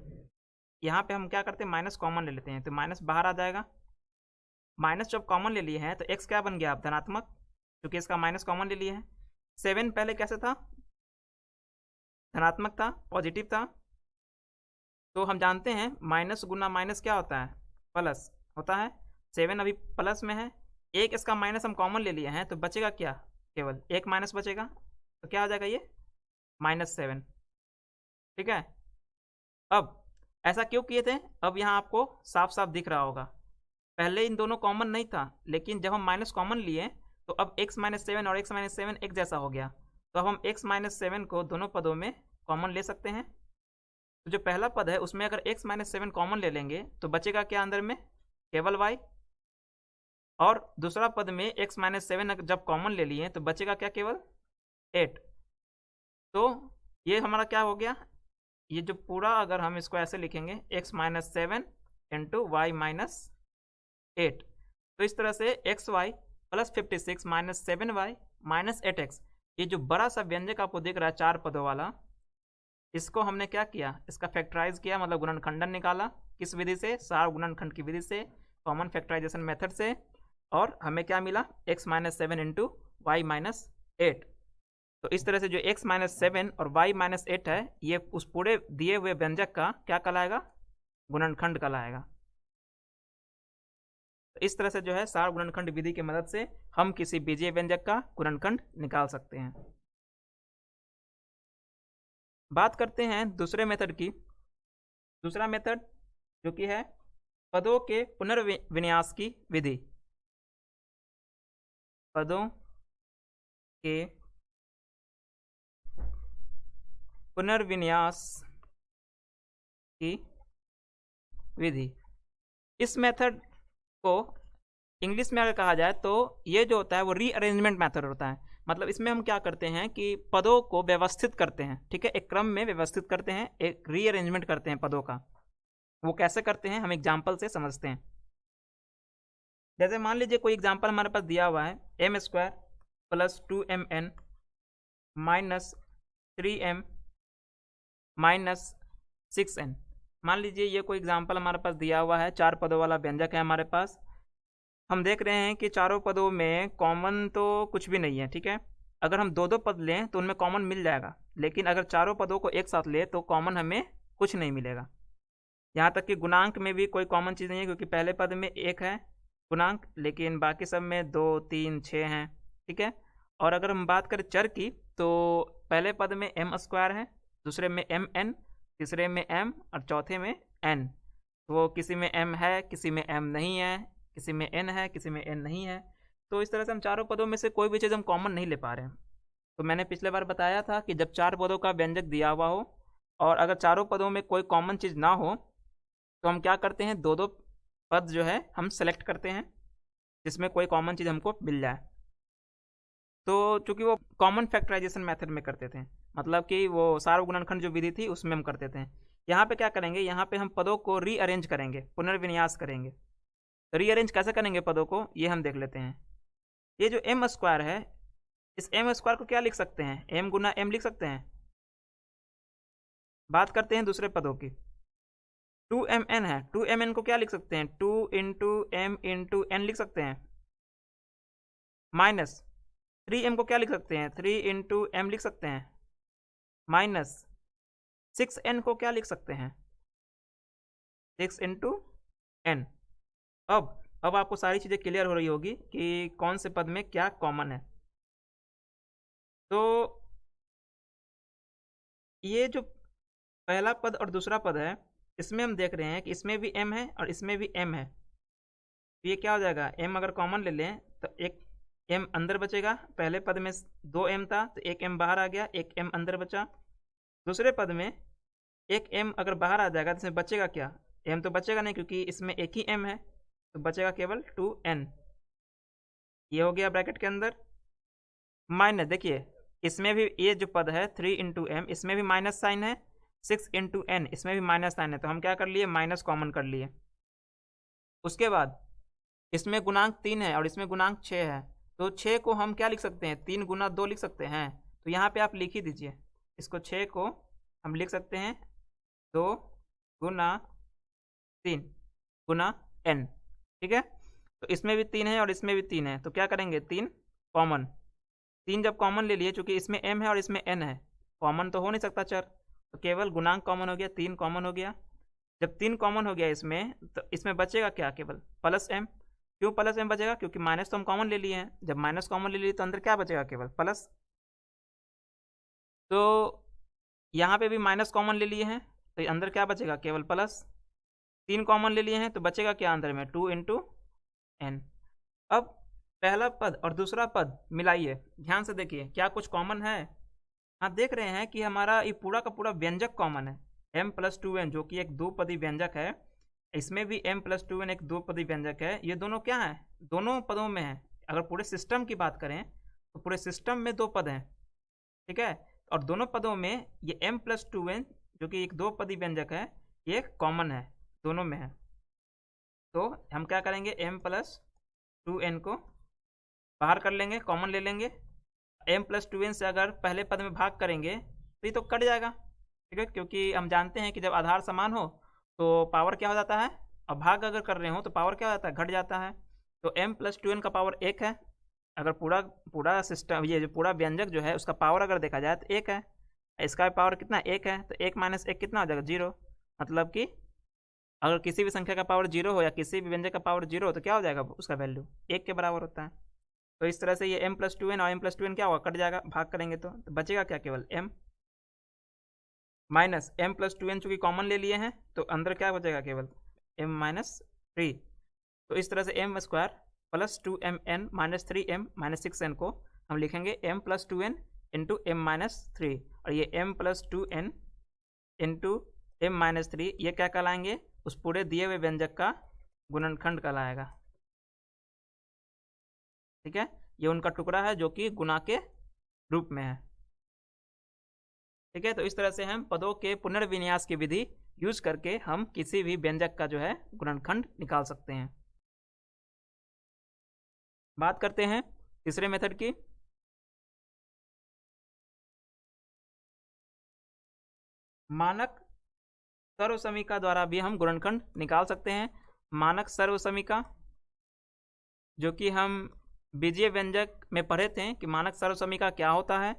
यहाँ पे हम क्या करते हैं? माइनस कॉमन ले लेते हैं, तो माइनस बाहर आ जाएगा। माइनस जब कॉमन ले लिए हैं तो x क्या बन गया? अब धनात्मक, क्योंकि इसका माइनस कॉमन ले लिए हैं। 7 पहले कैसे था? धनात्मक था, पॉजिटिव था। तो हम जानते हैं माइनस गुना माइनस क्या होता है? प्लस होता है। 7 अभी प्लस में है, एक इसका माइनस हम कॉमन ले लिए हैं, तो बचेगा क्या? केवल एक माइनस बचेगा, तो क्या आ जाएगा ये? -7। ठीक है, अब ऐसा क्यों किए थे? अब यहाँ आपको साफ साफ दिख रहा होगा, पहले इन दोनों कॉमन नहीं था, लेकिन जब हम माइनस कॉमन लिए तो अब x माइनस 7 और x माइनस 7 एक जैसा हो गया। तो अब हम x माइनस 7 को दोनों पदों में कॉमन ले सकते हैं। तो जो पहला पद है उसमें अगर x माइनस 7 कॉमन ले लेंगे तो बचेगा क्या अंदर में? केवल y। और दूसरा पद में x माइनस 7 जब कॉमन ले लिए तो बचेगा क्या? केवल 8। तो ये हमारा क्या हो गया? ये जो पूरा अगर हम इसको ऐसे लिखेंगे, x minus 7 into y minus 8, तो इस तरह से x y plus 56 minus 7y minus 8x, ये जो बड़ा सा व्यंजक आपको दिख रहा है 4 पदों वाला, इसको हमने क्या किया? इसका फैक्टराइज किया, मतलब गुणनखंडन निकाला। किस विधि से? सार गुणनखंड की विधि से, कॉमन फैक्टराइजेशन मेथड से। और हमें क्या मिला? x minus 7 into y minus 8। तो इस तरह से जो x माइनस 7 और y माइनस 8 है, ये उस पूरे दिए हुए व्यंजक का क्या कहलाएगा? गुणनखंड कहलाएगा। तो इस तरह से जो है सार गुणनखंड विधि की मदद से हम किसी बीजीय व्यंजक का गुणनखंड निकाल सकते हैं। बात करते हैं दूसरे मेथड की। दूसरा मेथड जो कि है पदों के पुनर्विन्यास की विधि। पदों के पुनर्विन्यास की विधि। इस मेथड को इंग्लिश में अगर कहा जाए तो ये जो होता है वो रीअरेंजमेंट मेथड होता है। मतलब इसमें हम क्या करते हैं कि पदों को व्यवस्थित करते हैं। ठीक है, एक क्रम में व्यवस्थित करते हैं, एक रीअरेंजमेंट करते हैं पदों का। वो कैसे करते हैं हम एग्जाम्पल से समझते हैं। जैसे मान लीजिए कोई एग्जाम्पल हमारे पास दिया हुआ है, m² plus 2mn minus 3m minus 6n। मान लीजिए ये कोई एग्जाम्पल हमारे पास दिया हुआ है, 4 पदों वाला व्यंजक है हमारे पास। हम देख रहे हैं कि चारों पदों में कॉमन तो कुछ भी नहीं है। ठीक है, अगर हम दो दो पद लें तो उनमें कॉमन मिल जाएगा, लेकिन अगर चारों पदों को एक साथ ले तो कॉमन हमें कुछ नहीं मिलेगा। यहाँ तक कि गुणांक में भी कोई कॉमन चीज़ नहीं है, क्योंकि पहले पद में 1 है गुणांक, लेकिन बाकी सब में 2 3 6 हैं। ठीक है, और अगर हम बात करें चर की तो पहले पद में m² है, दूसरे में mn, तीसरे में m और चौथे में n। तो किसी में m है, किसी में m नहीं है, किसी में n है, किसी में n नहीं है। तो इस तरह से हम चारों पदों में से कोई भी चीज़ हम कॉमन नहीं ले पा रहे हैं। तो मैंने पिछले बार बताया था कि जब 4 पदों का व्यंजक दिया हुआ हो और अगर चारों पदों में कोई कॉमन चीज़ ना हो तो हम क्या करते हैं, दो दो पद जो है हम सेलेक्ट करते हैं जिसमें कोई कॉमन चीज़ हमको मिल जाए। तो चूंकि वो कॉमन फैक्टराइजेशन मेथड में करते थे, मतलब कि वो सार्वगुणनखंड जो विधि थी उसमें हम करते थे। यहाँ पे क्या करेंगे, यहाँ पे हम पदों को रीअरेंज करेंगे, पुनर्विन्यास करेंगे। तो रीअरेंज कैसे करेंगे पदों को, ये हम देख लेते हैं। ये जो एम स्क्वायर है, इस एम स्क्वायर को क्या लिख सकते हैं, एम गुना एम लिख सकते हैं। बात करते हैं दूसरे पदों की। 2mn है, 2mn को क्या लिख सकते हैं, 2 × m × n लिख सकते हैं। माइनस 3m को क्या लिख सकते हैं, 3 × m लिख सकते हैं। माइनस 6n को क्या लिख सकते हैं, 6 × n। अब आपको सारी चीज़ें क्लियर हो रही होगी कि कौन से पद में क्या कॉमन है। तो ये जो पहला पद और दूसरा पद है, इसमें हम देख रहे हैं कि इसमें भी m है और इसमें भी m है। तो ये क्या हो जाएगा, m अगर कॉमन ले लें तो एक m अंदर बचेगा। पहले पद में 2m था तो एक m बाहर आ गया, एक m अंदर बचा। दूसरे पद में एक m अगर बाहर आ जाएगा तो इसमें बचेगा क्या, m तो बचेगा नहीं क्योंकि इसमें एक ही m है, तो बचेगा केवल 2n। ये हो गया ब्रैकेट के अंदर। माइनस देखिए इसमें भी ये जो पद है 3 × m, इसमें भी माइनस साइन है। 6 × n, इसमें भी माइनस साइन है, तो हम क्या कर लिए, माइनस कॉमन कर लिए। उसके बाद इसमें गुणांक 3 है और इसमें गुणांक 6 है, तो 6 को हम क्या लिख सकते हैं, 3 × 2 लिख सकते हैं। तो यहाँ पे आप लिख ही दीजिए इसको, 6 को हम लिख सकते हैं 2 × 3 × n। ठीक है, तो इसमें भी 3 है और इसमें भी 3 है, तो क्या करेंगे, 3 कॉमन। 3 जब कॉमन ले लिए, चूंकि इसमें m है और इसमें n है, कॉमन तो हो नहीं सकता चर, तो केवल गुणांक कॉमन हो गया, 3 कॉमन हो गया। जब 3 कॉमन हो गया इसमें, तो इसमें बचेगा क्या, केवल प्लस m। क्यों प्लस m बचेगा, क्योंकि माइनस तो हम कॉमन ले लिए हैं। जब माइनस कॉमन ले लिए तो अंदर क्या बचेगा, केवल प्लस। तो यहाँ पे भी माइनस कॉमन ले लिए हैं तो अंदर क्या बचेगा, केवल प्लस। 3 कॉमन ले लिए हैं तो बचेगा क्या अंदर में, 2 × n। अब पहला पद और दूसरा पद मिलाइए, ध्यान से देखिए क्या कुछ कॉमन है। हाँ, देख रहे हैं कि हमारा ये पूरा का पूरा व्यंजक कॉमन है, m + 2n, जो कि एक दो पदी व्यंजक है। इसमें भी m + 2n एक दो पदी व्यंजक है। ये दोनों क्या है, दोनों पदों में है। अगर पूरे सिस्टम की बात करें तो पूरे सिस्टम में दो पद हैं, ठीक है। और दोनों पदों में ये m + 2n जो कि एक दो पदी व्यंजक है, ये कॉमन है, दोनों में है। तो हम क्या करेंगे, m + 2n को बाहर कर लेंगे, कॉमन ले लेंगे। m + 2n से अगर पहले पद में भाग करेंगे तो ये तो कट जाएगा, ठीक है, क्योंकि हम जानते हैं कि जब आधार समान हो तो पावर क्या हो जाता है, और भाग अगर कर रहे हो तो पावर क्या हो जाता है, घट जाता है। तो m + 2n का पावर 1 है। अगर पूरा पूरा सिस्टम, ये जो पूरा व्यंजक जो है उसका पावर अगर देखा जाए तो 1 है। इसका पावर कितना, 1 है, तो 1 - 1 कितना हो जाएगा, 0। मतलब कि अगर किसी भी संख्या का पावर 0 हो या किसी भी व्यंजक का पावर 0 हो तो क्या हो जाएगा, उसका वैल्यू 1 के बराबर होता है। तो इस तरह से ये m + 2n और m + 2n क्या होगा, कट जाएगा, भाग करेंगे तो बचेगा क्या, केवल m। माइनस m + 2n चूंकि कॉमन ले लिए हैं तो अंदर क्या बचेगा, केवल m - 3। तो इस तरह से m² + 2mn - 3m - 6n को हम लिखेंगे m + 2n × m - 3। और ये m + 2n × m - 3 ये क्या कहलाएंगे, उस पूरे दिए हुए व्यंजक का गुणनखंड कहलाएगा। ठीक है, ये उनका टुकड़ा है जो कि गुणा के रूप में है। ठीक है, तो इस तरह से हम पदों के पुनर्विन्यास की विधि यूज करके हम किसी भी व्यंजक का जो है गुणनखंड निकाल सकते हैं। बात करते हैं तीसरे मेथड की। मानक सर्वसमीका द्वारा भी हम गुणनखंड निकाल सकते हैं। मानक सर्वसमीका, जो कि हम बीजीय व्यंजक में पढ़े थे कि मानक सर्वसमीका क्या होता है।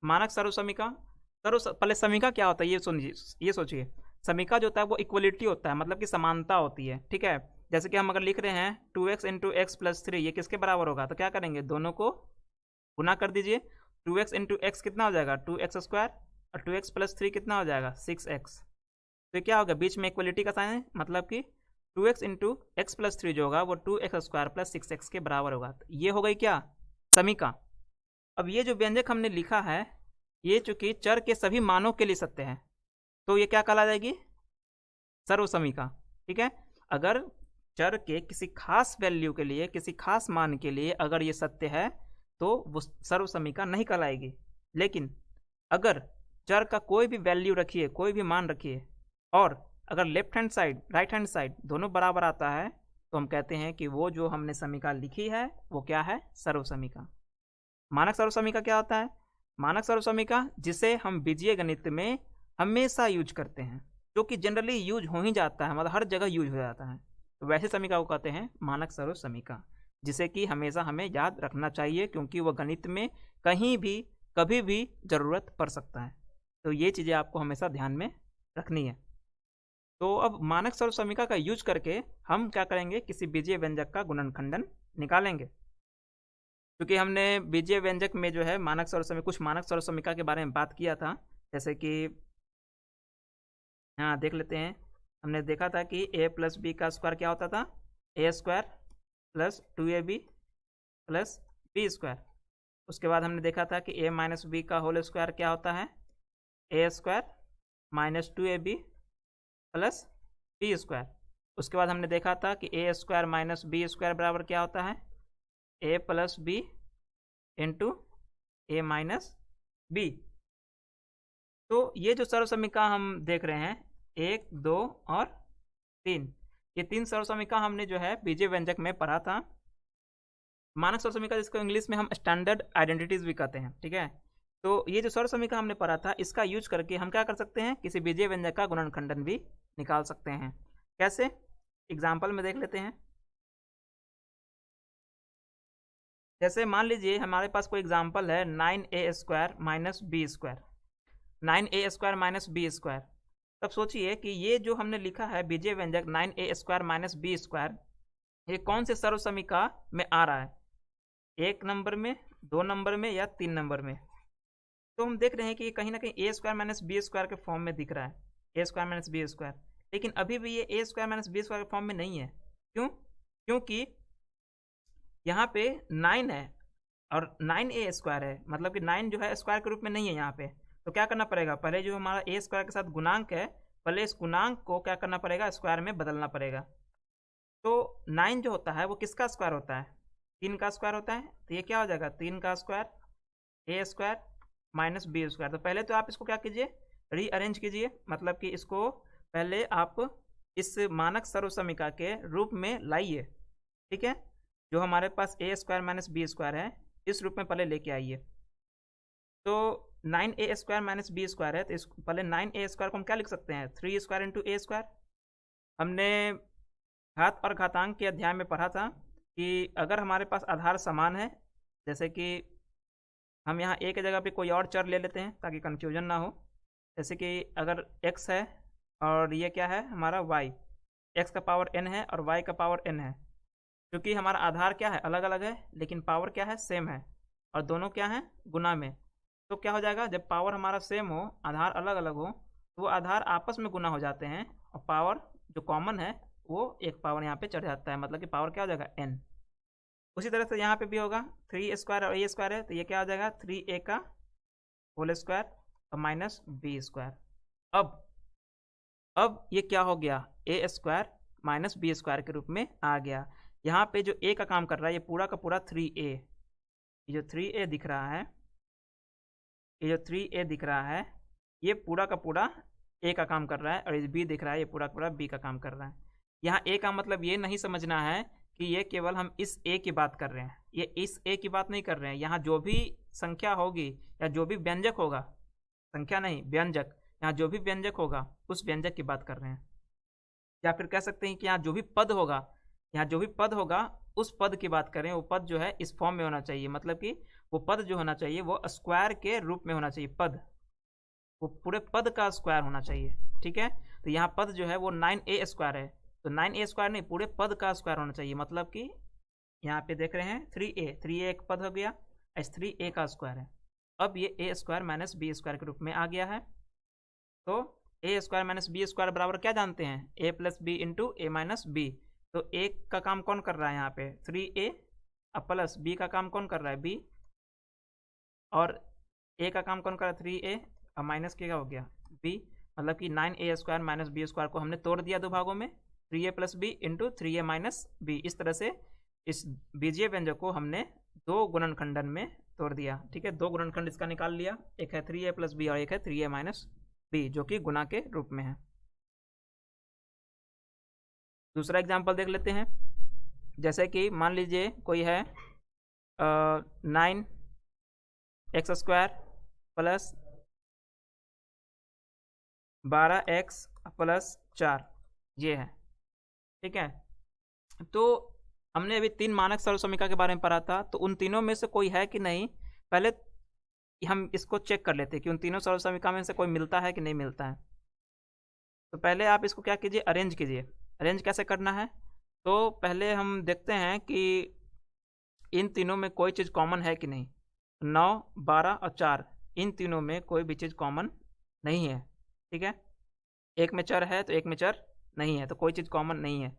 मानक सर्वसमीका, पहले समीका क्या होता है ये सुनिए, ये सोचिए। समीका जो होता है वो इक्वलिटी होता है, मतलब कि समानता होती है। ठीक है, जैसे कि हम अगर लिख रहे हैं 2x × x + 3, ये किसके बराबर होगा, तो क्या करेंगे, दोनों को गुना कर दीजिए। 2x × x कितना हो जाएगा, 2x² और 2x + 3 कितना हो जाएगा, 6x। तो ये क्या होगा, बीच में इक्वलिटी का साइन है, मतलब कि 2x × x + 3 जो होगा वो 2x² + 6x के बराबर होगा। तो ये हो गई क्या, समीका। अब ये जो व्यंजक हमने लिखा है, ये चूंकि चर के सभी मानों के लिए सत्य है, तो ये क्या कहला जाएगी? सर्वसमीका। ठीक है, अगर चर के किसी खास वैल्यू के लिए, किसी खास मान के लिए अगर ये सत्य है तो वो सर्वसमीका नहीं कहलाएगी। लेकिन अगर चर का कोई भी वैल्यू रखिए, कोई भी मान रखिए, और अगर left hand side right hand side दोनों बराबर आता है, तो हम कहते हैं कि वो जो हमने समीका लिखी है वो क्या है? सर्वसमीका। मानक सर्वसमीका क्या होता है? मानक सर्वसमीका जिसे हम बीजीय गणित में हमेशा यूज करते हैं, जो कि जनरली यूज हो ही जाता है, मतलब हर जगह यूज हो जाता है, तो वैसे समीका को कहते हैं मानक सर्वसमीका, जिसे कि हमेशा हमें याद रखना चाहिए, क्योंकि वह गणित में कहीं भी कभी भी ज़रूरत पड़ सकता है। तो ये चीज़ें आपको हमेशा ध्यान में रखनी है। तो अब मानक सर्वसमीका का यूज करके हम क्या करेंगे? किसी बीजीय व्यंजक का गुणनखंडन निकालेंगे। क्योंकि हमने बीजीय व्यंजक में जो है मानक सर्वसमीका, कुछ मानक सर्वसमीका के बारे में बात किया था, जैसे कि हाँ देख लेते हैं। हमने देखा था कि a प्लस बी का स्क्वायर क्या होता था? A square plus 2ab plus B square. उसके बाद हमने देखा था कि a माइनस बी का होल स्क्वायर क्या होता है? A square minus 2ab plus B square. उसके बाद हमने देखा था कि A square minus B square बराबर क्या होता है? A plus B into A minus B. तो ये जो सर्वसमीका हम देख रहे हैं, 1, 2 और 3, ये 3 सर्वसमीका हमने जो है बीजीय व्यंजक में पढ़ा था। मानक सर्वसमीका जिसको इंग्लिश में हम स्टैंडर्ड आइडेंटिटीज भी कहते हैं। ठीक है, तो ये जो सर्वसमीका हमने पढ़ा था, इसका यूज करके हम क्या कर सकते हैं? किसी बीजीय व्यंजक का गुणनखंडन भी निकाल सकते हैं। कैसे? एग्जाम्पल में देख लेते हैं। जैसे मान लीजिए हमारे पास कोई एग्जाम्पल है 9a square minus B square, 9a square minus B square. तब सोचिए कि ये जो हमने लिखा है बीजीय व्यंजक 9a square minus B square, ये कौन से सर्वसमीका में आ रहा है? 1 नंबर में, 2 नंबर में या 3 नंबर में? तो हम देख रहे हैं कि ये कहीं ना कहीं ए स्क्वायर माइनस बी स्क्वायर के फॉर्म में दिख रहा है, A square minus B square. लेकिन अभी भी ये ए स्क्वायर माइनस बी स्क्वायर के फॉर्म में नहीं है। क्यों? क्योंकि यहाँ पे 9 है और 9a स्क्वायर है, मतलब कि 9 जो है स्क्वायर के रूप में नहीं है यहाँ पे। तो क्या करना पड़ेगा? पहले जो हमारा ए स्क्वायर के साथ गुणांक है, पहले इस गुणांक को क्या करना पड़ेगा? स्क्वायर में बदलना पड़ेगा। तो 9 जो होता है वो किसका स्क्वायर होता है? 3 का स्क्वायर होता है। तो ये क्या हो जाएगा? 3 का स्क्वायर ए स्क्वायर माइनस बी स्क्वायर। तो पहले तो आप इसको क्या कीजिए? रीअरेंज कीजिए, मतलब कि इसको पहले आप इस मानक सर्वसमीका के रूप में लाइए। ठीक है, जो हमारे पास ए स्क्वायर माइनस बी स्क्वायर है, इस रूप में पहले लेके आइए। तो 9a square minus B square है, तो इस पहले 9a स्क्वायर को हम क्या लिख सकते हैं? 3 स्क्वायर इंटू ए स्क्वायर। हमने घात और घातांक के अध्याय में पढ़ा था कि अगर हमारे पास आधार समान है, जैसे कि हम यहाँ a की जगह पे कोई और चर ले लेते हैं ताकि कन्फ्यूजन ना हो। जैसे कि अगर x है और ये क्या है हमारा y, x का पावर n है और y का पावर n है। क्योंकि हमारा आधार क्या है? अलग अलग है, लेकिन पावर क्या है? सेम है, और दोनों क्या है? गुना में। तो क्या हो जाएगा? जब पावर हमारा सेम हो, आधार अलग अलग हो, तो वो आधार आपस में गुना हो जाते हैं, और पावर जो कॉमन है वो एक पावर यहाँ पे चढ़ जाता है, मतलब कि पावर क्या हो जाएगा? n। उसी तरह से यहाँ पे भी होगा, 3 स्क्वायर और ए स्क्वायर है, तो ये क्या हो जाएगा? 3a का होल स्क्वायर और माइनस बी स्क्वायर। अब ये क्या हो गया? ए स्क्वायर माइनस बी स्क्वायर के रूप में आ गया। यहाँ पे जो a का काम कर रहा है, ये पूरा का पूरा 3a, ये जो 3a दिख रहा है, ये जो 3a दिख रहा है, ये पूरा का पूरा a का काम कर रहा है, और ये b दिख रहा है, ये पूरा का पूरा b का काम कर रहा है। यहाँ a का मतलब ये नहीं समझना है कि ये केवल हम इस a की बात कर रहे हैं, ये इस a की बात नहीं कर रहे हैं। यहाँ जो भी संख्या होगी या जो भी व्यंजक होगा, संख्या नहीं व्यंजक, यहाँ जो भी व्यंजक होगा उस व्यंजक की बात कर रहे हैं। या फिर कह सकते हैं कि यहाँ जो भी पद होगा, यहाँ जो भी पद होगा उस पद की बात करें, वो पद जो है इस फॉर्म में होना चाहिए, मतलब कि वो पद जो होना चाहिए वो स्क्वायर के रूप में होना चाहिए। पद, वो पूरे पद का स्क्वायर होना चाहिए। ठीक है, तो यहाँ पद जो है वो 9a स्क्वायर है, तो 9a स्क्वायर नहीं, पूरे पद का स्क्वायर होना चाहिए। मतलब कि यहाँ पे देख रहे हैं 3a एक पद हो गया, इस 3a का स्क्वायर है। अब ये a square minus B square के रूप में आ गया है। तो a square minus B square बराबर क्या जानते हैं? a plus B into A minus B. तो a का काम कौन कर रहा है यहाँ पे? 3a, अब प्लस b का काम कौन कर रहा है? b। और ए का काम कौन कर रहा है, 3a, और माइनस के का हो गया b, मतलब कि 9a² माइनस b² को हमने तोड़ दिया दो भागों में, 3a plus B into 3a minus b. इस तरह से इस बीजीय व्यंजक को हमने दो गुणनखंडन में तोड़ दिया। ठीक है, दो गुणनखंड इसका निकाल लिया, एक है 3a प्लस बी और एक है 3a माइनस बी, जो कि गुणा के रूप में है। दूसरा एग्जाम्पल देख लेते हैं। जैसे कि मान लीजिए कोई है 9x² प्लस 12x प्लस 4, ये है। ठीक है, तो हमने अभी 3 मानक सरल समीकरण के बारे में पढ़ा था, तो उन तीनों में से कोई है कि नहीं, पहले हम इसको चेक कर लेते हैं कि उन तीनों सरल समीकरण में से कोई मिलता है कि नहीं मिलता है। तो पहले आप इसको क्या कीजिए, अरेंज कीजिए। अरेंज कैसे करना है, तो पहले हम देखते हैं कि इन तीनों में कोई चीज़ कॉमन है कि नहीं। 9, 12 और 4, इन तीनों में कोई भी चीज़ कॉमन नहीं है। ठीक है, एक में चर है तो एक में चर नहीं है, तो कोई चीज़ कॉमन नहीं है।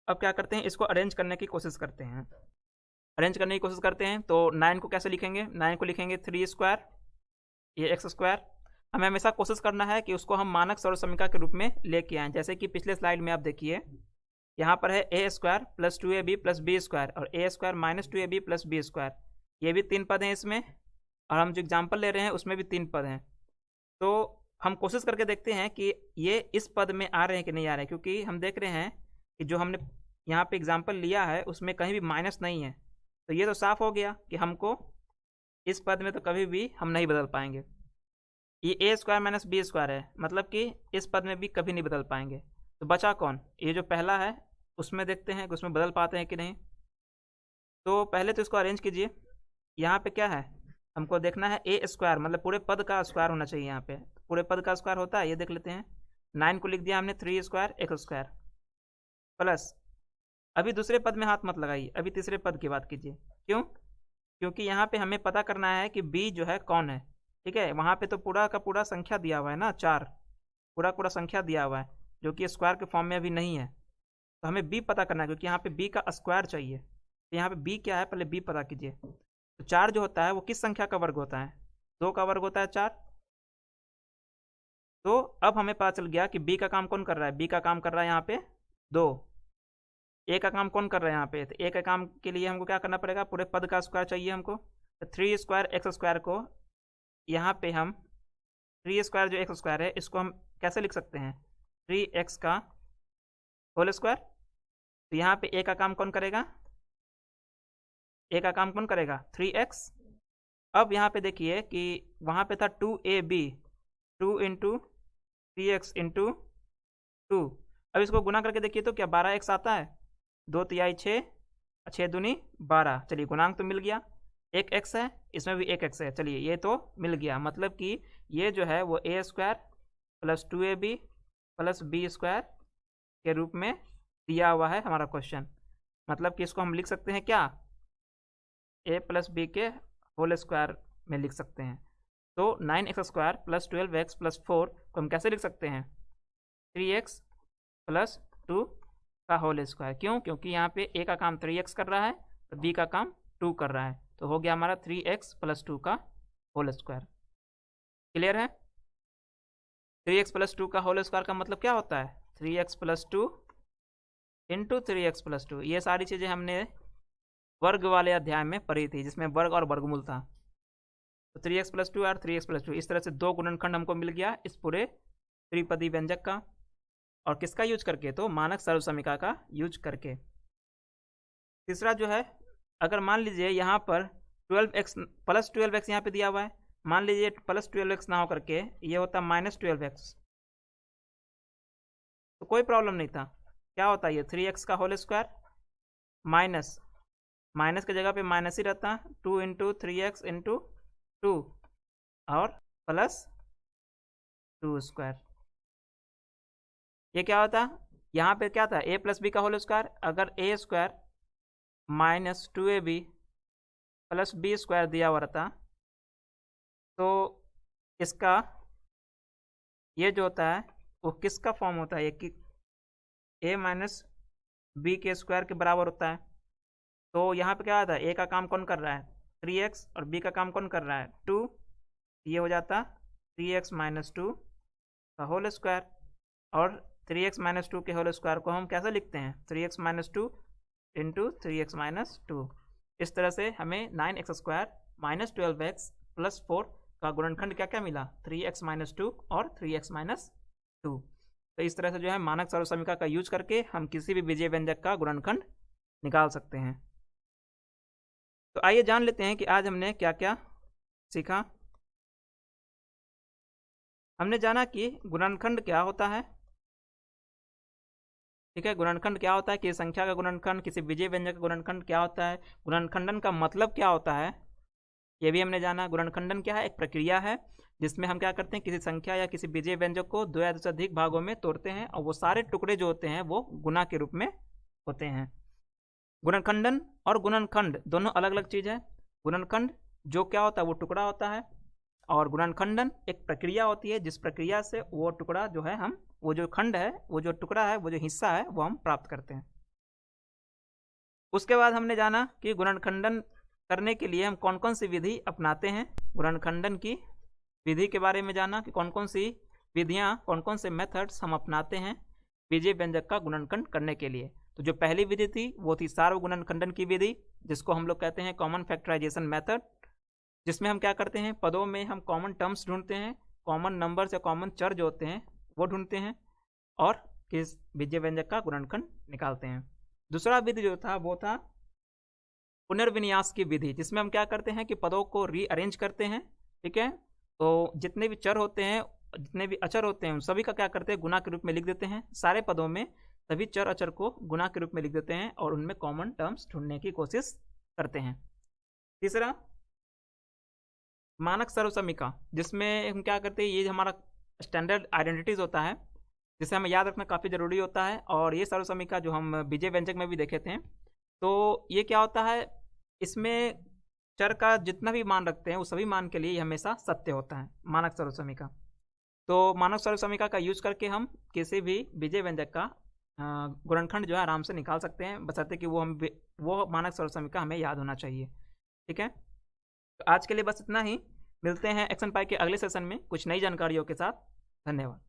अब क्या करते हैं, इसको अरेंज करने की कोशिश करते हैं। अरेंज करने की कोशिश करते हैं तो 9 को कैसे लिखेंगे, 9 को लिखेंगे 3², ये x²। हमें हमेशा कोशिश करना है कि उसको हम मानक सरल समीकरण के रूप में लेके आएँ। जैसे कि पिछले स्लाइड में आप देखिए, यहाँ पर है a² plus 2ab plus b² और a² minus 2ab plus b², ये भी 3 पद हैं इसमें, और हम जो एग्जाम्पल ले रहे हैं उसमें भी 3 पद हैं। तो हम कोशिश करके देखते हैं कि ये इस पद में आ रहे हैं कि नहीं आ रहे हैं, क्योंकि हम देख रहे हैं कि जो हमने यहाँ पे एग्जाम्पल लिया है उसमें कहीं भी माइनस नहीं है। तो ये तो साफ हो गया कि हमको इस पद में तो कभी भी हम नहीं बदल पाएंगे। ये a² माइनस b² है, मतलब कि इस पद में भी कभी नहीं बदल पाएंगे। तो बचा कौन, ये जो पहला है, उसमें देखते हैं कि उसमें बदल पाते हैं कि नहीं। तो पहले तो इसको अरेंज कीजिए। यहाँ पे क्या है, हमको देखना है a², मतलब पूरे पद का स्क्वायर होना चाहिए। यहाँ पे पूरे पद का स्क्वायर होता है, ये देख लेते हैं। 9 को लिख दिया हमने 3² x² प्लस, अभी दूसरे पद में हाथ मत लगाइए, अभी तीसरे पद की बात कीजिए। क्यों, क्योंकि यहाँ पे हमें पता करना है कि b जो है कौन है। ठीक है, वहाँ पे तो पूरा का पूरा संख्या दिया हुआ है ना, 4 पूरा पूरा संख्या दिया हुआ है, जो कि स्क्वायर के फॉर्म में अभी नहीं है। तो हमें b पता करना है, क्योंकि यहाँ पे b का स्क्वायर चाहिए। तो यहाँ पे b क्या है, पहले b पता कीजिए। तो 4 जो होता है वो किस संख्या का वर्ग होता है, 2 का वर्ग होता है 4। तो अब हमें पता चल गया कि b का काम कौन कर रहा है, b का काम कर रहा है यहाँ पे 2। a का काम कौन कर रहा है यहाँ पे, तो a का काम के लिए हमको क्या करना पड़ेगा, पूरे पद का स्क्वायर चाहिए हमको। तो 3² x² को यहाँ पे हम 3² जो x² है, इसको हम कैसे लिख सकते हैं, 3x का होल स्क्वायर। तो यहाँ पे a का काम कौन करेगा, a का काम कौन करेगा, 3x। अब यहाँ पे देखिए कि वहाँ पे था 2ab, 2 इंटू 3x इंटू 2। अब इसको गुना करके देखिए तो क्या 12x आता है, 2 तिहाई 6, 6 दूनी 12। चलिए गुणांक तो मिल गया, एक x है, इसमें भी एक x है। चलिए ये तो मिल गया, मतलब कि ये जो है वो a² plus 2ab plus b² के रूप में दिया हुआ है हमारा क्वेश्चन। मतलब कि इसको हम लिख सकते हैं क्या, a प्लस बी के होल स्क्वायर में लिख सकते हैं। तो 9x² प्लस 12x प्लस 4 को हम कैसे लिख सकते हैं, 3x प्लस 2 का होल स्क्वायर। क्यों, क्योंकि यहाँ पे a का काम 3x कर रहा है, तो b का काम 2 कर रहा है। तो हो गया हमारा 3x प्लस 2 का होल स्क्वायर। क्लियर है, 3x प्लस 2 का होल स्क्वायर का मतलब क्या होता है, 3x plus 2 into 3x plus 2। ये सारी चीज़ें हमने वर्ग वाले अध्याय में पढ़ी थी, जिसमें वर्ग और वर्गमूल था। तो 3x प्लस 2 और 3x प्लस 2, इस तरह से दो गुणनखंड हमको मिल गया इस पूरे त्रिपदी व्यंजक का। और किसका यूज करके, तो मानक सरल समीकरण का यूज करके। तीसरा जो है, अगर मान लीजिए यहाँ पर 12x प्लस 12x यहाँ पे दिया हुआ है, मान लीजिए प्लस 12x ना हो करके ये होता माइनस 12x, तो कोई प्रॉब्लम नहीं था। क्या होता है, ये 3x का होल स्क्वायर माइनस, माइनस की जगह पे माइनस ही रहता, 2 इंटू 3x इंटू 2 और प्लस 2²। ये क्या होता, यहाँ पे क्या था, a प्लस बी का होल स्क्वायर। अगर a² minus 2ab plus b² दिया हुआ रहता, तो इसका ये जो होता है वो किसका फॉर्म होता है, ये कि a माइनस बी के स्क्वायर के बराबर होता है। तो यहाँ पे क्या आता है, a का काम कौन कर रहा है, 3x और b का काम कौन कर रहा है 2, ये हो जाता 3x माइनस 2 का होल स्क्वायर। और 3x माइनस 2 के होल स्क्वायर को हम कैसे लिखते हैं 3x minus 2 into 3x minus 2। इस तरह से हमें 9x square minus 12x plus 4 का गुणनखंड क्या क्या मिला 3x माइनस 2 और 3x माइनस 2। तो इस तरह से जो है मानक सर्व समीकरण का यूज करके हम किसी भी विजय व्यंजक का गुणनखंड निकाल सकते हैं। तो आइए जान लेते हैं कि आज हमने क्या क्या सीखा। हमने जाना कि गुणनखंड क्या होता है, ठीक है, गुणनखंड क्या होता है, किसी संख्या का गुणनखंड, किसी विजय व्यंजक का गुणनखंड क्या होता है, गुणनखंडन का मतलब क्या होता है, ये भी हमने जाना। गुणनखंडन क्या है, एक प्रक्रिया है जिसमें हम क्या करते हैं किसी संख्या या किसी विजय व्यंजक को 2 या 2 से अधिक भागों में तोड़ते हैं और वो सारे टुकड़े जो होते हैं वो गुणा के रूप में होते हैं। गुणनखंडन और गुणनखंड दोनों अलग अलग चीज़ है। गुणनखंड जो क्या होता है वो टुकड़ा होता है और गुणनखंडन एक प्रक्रिया होती है जिस प्रक्रिया से वो टुकड़ा जो है हम वो जो खंड है वो जो टुकड़ा है वो जो हिस्सा है वो हम प्राप्त करते हैं। उसके बाद हमने जाना कि गुणनखंडन करने के लिए हम कौन कौन सी विधि अपनाते हैं। गुणनखंडन की विधि के बारे में जाना कि कौन कौन सी विधियाँ कौन कौन से मेथड्स हम अपनाते हैं विजय व्यंजक का गुणनखंड करने के लिए। तो जो पहली विधि थी वो थी सार्वगुणनखंडन की विधि जिसको हम लोग कहते हैं कॉमन फैक्टराइजेशन मेथड, जिसमें हम क्या करते हैं पदों में हम कॉमन टर्म्स ढूंढते हैं, कॉमन नंबर्स या कॉमन चर जो होते हैं वो ढूंढते हैं और किस विजय व्यंजक का गुणनखंड निकालते हैं। दूसरा विधि जो था वो था पुनर्विन्यास की विधि जिसमें हम क्या करते हैं कि पदों को रीअरेंज करते हैं, ठीक है। तो जितने भी चर होते हैं जितने भी अचर होते हैं उन सभी का क्या करते हैं गुणा के रूप में लिख देते हैं। सारे पदों में सभी चर अचर को गुणा के रूप में लिख देते हैं और उनमें कॉमन टर्म्स ढूंढने की कोशिश करते हैं। तीसरा मानक सर्व समीकरण जिसमें हम क्या करते हैं ये हमारा स्टैंडर्ड आइडेंटिटीज होता है जिसे हमें याद रखना काफ़ी ज़रूरी होता है। और ये सर्व समीकरण जो हम विजय व्यंजक में भी देखे थे तो ये क्या होता है इसमें चर का जितना भी मान रखते हैं उस सभी मान के लिए ये हमेशा सत्य होता है मानक सर्व समीकरण। तो मानक सर्व समीकरण का यूज करके हम किसी भी विजय व्यंजक का गुणनखंड जो है आराम से निकाल सकते हैं बशर्ते कि वो मानक सर्व समीकरण हमें याद होना चाहिए, ठीक है। तो आज के लिए बस इतना ही, मिलते हैं एक्शन पाई के अगले सेशन में कुछ नई जानकारियों के साथ। धन्यवाद।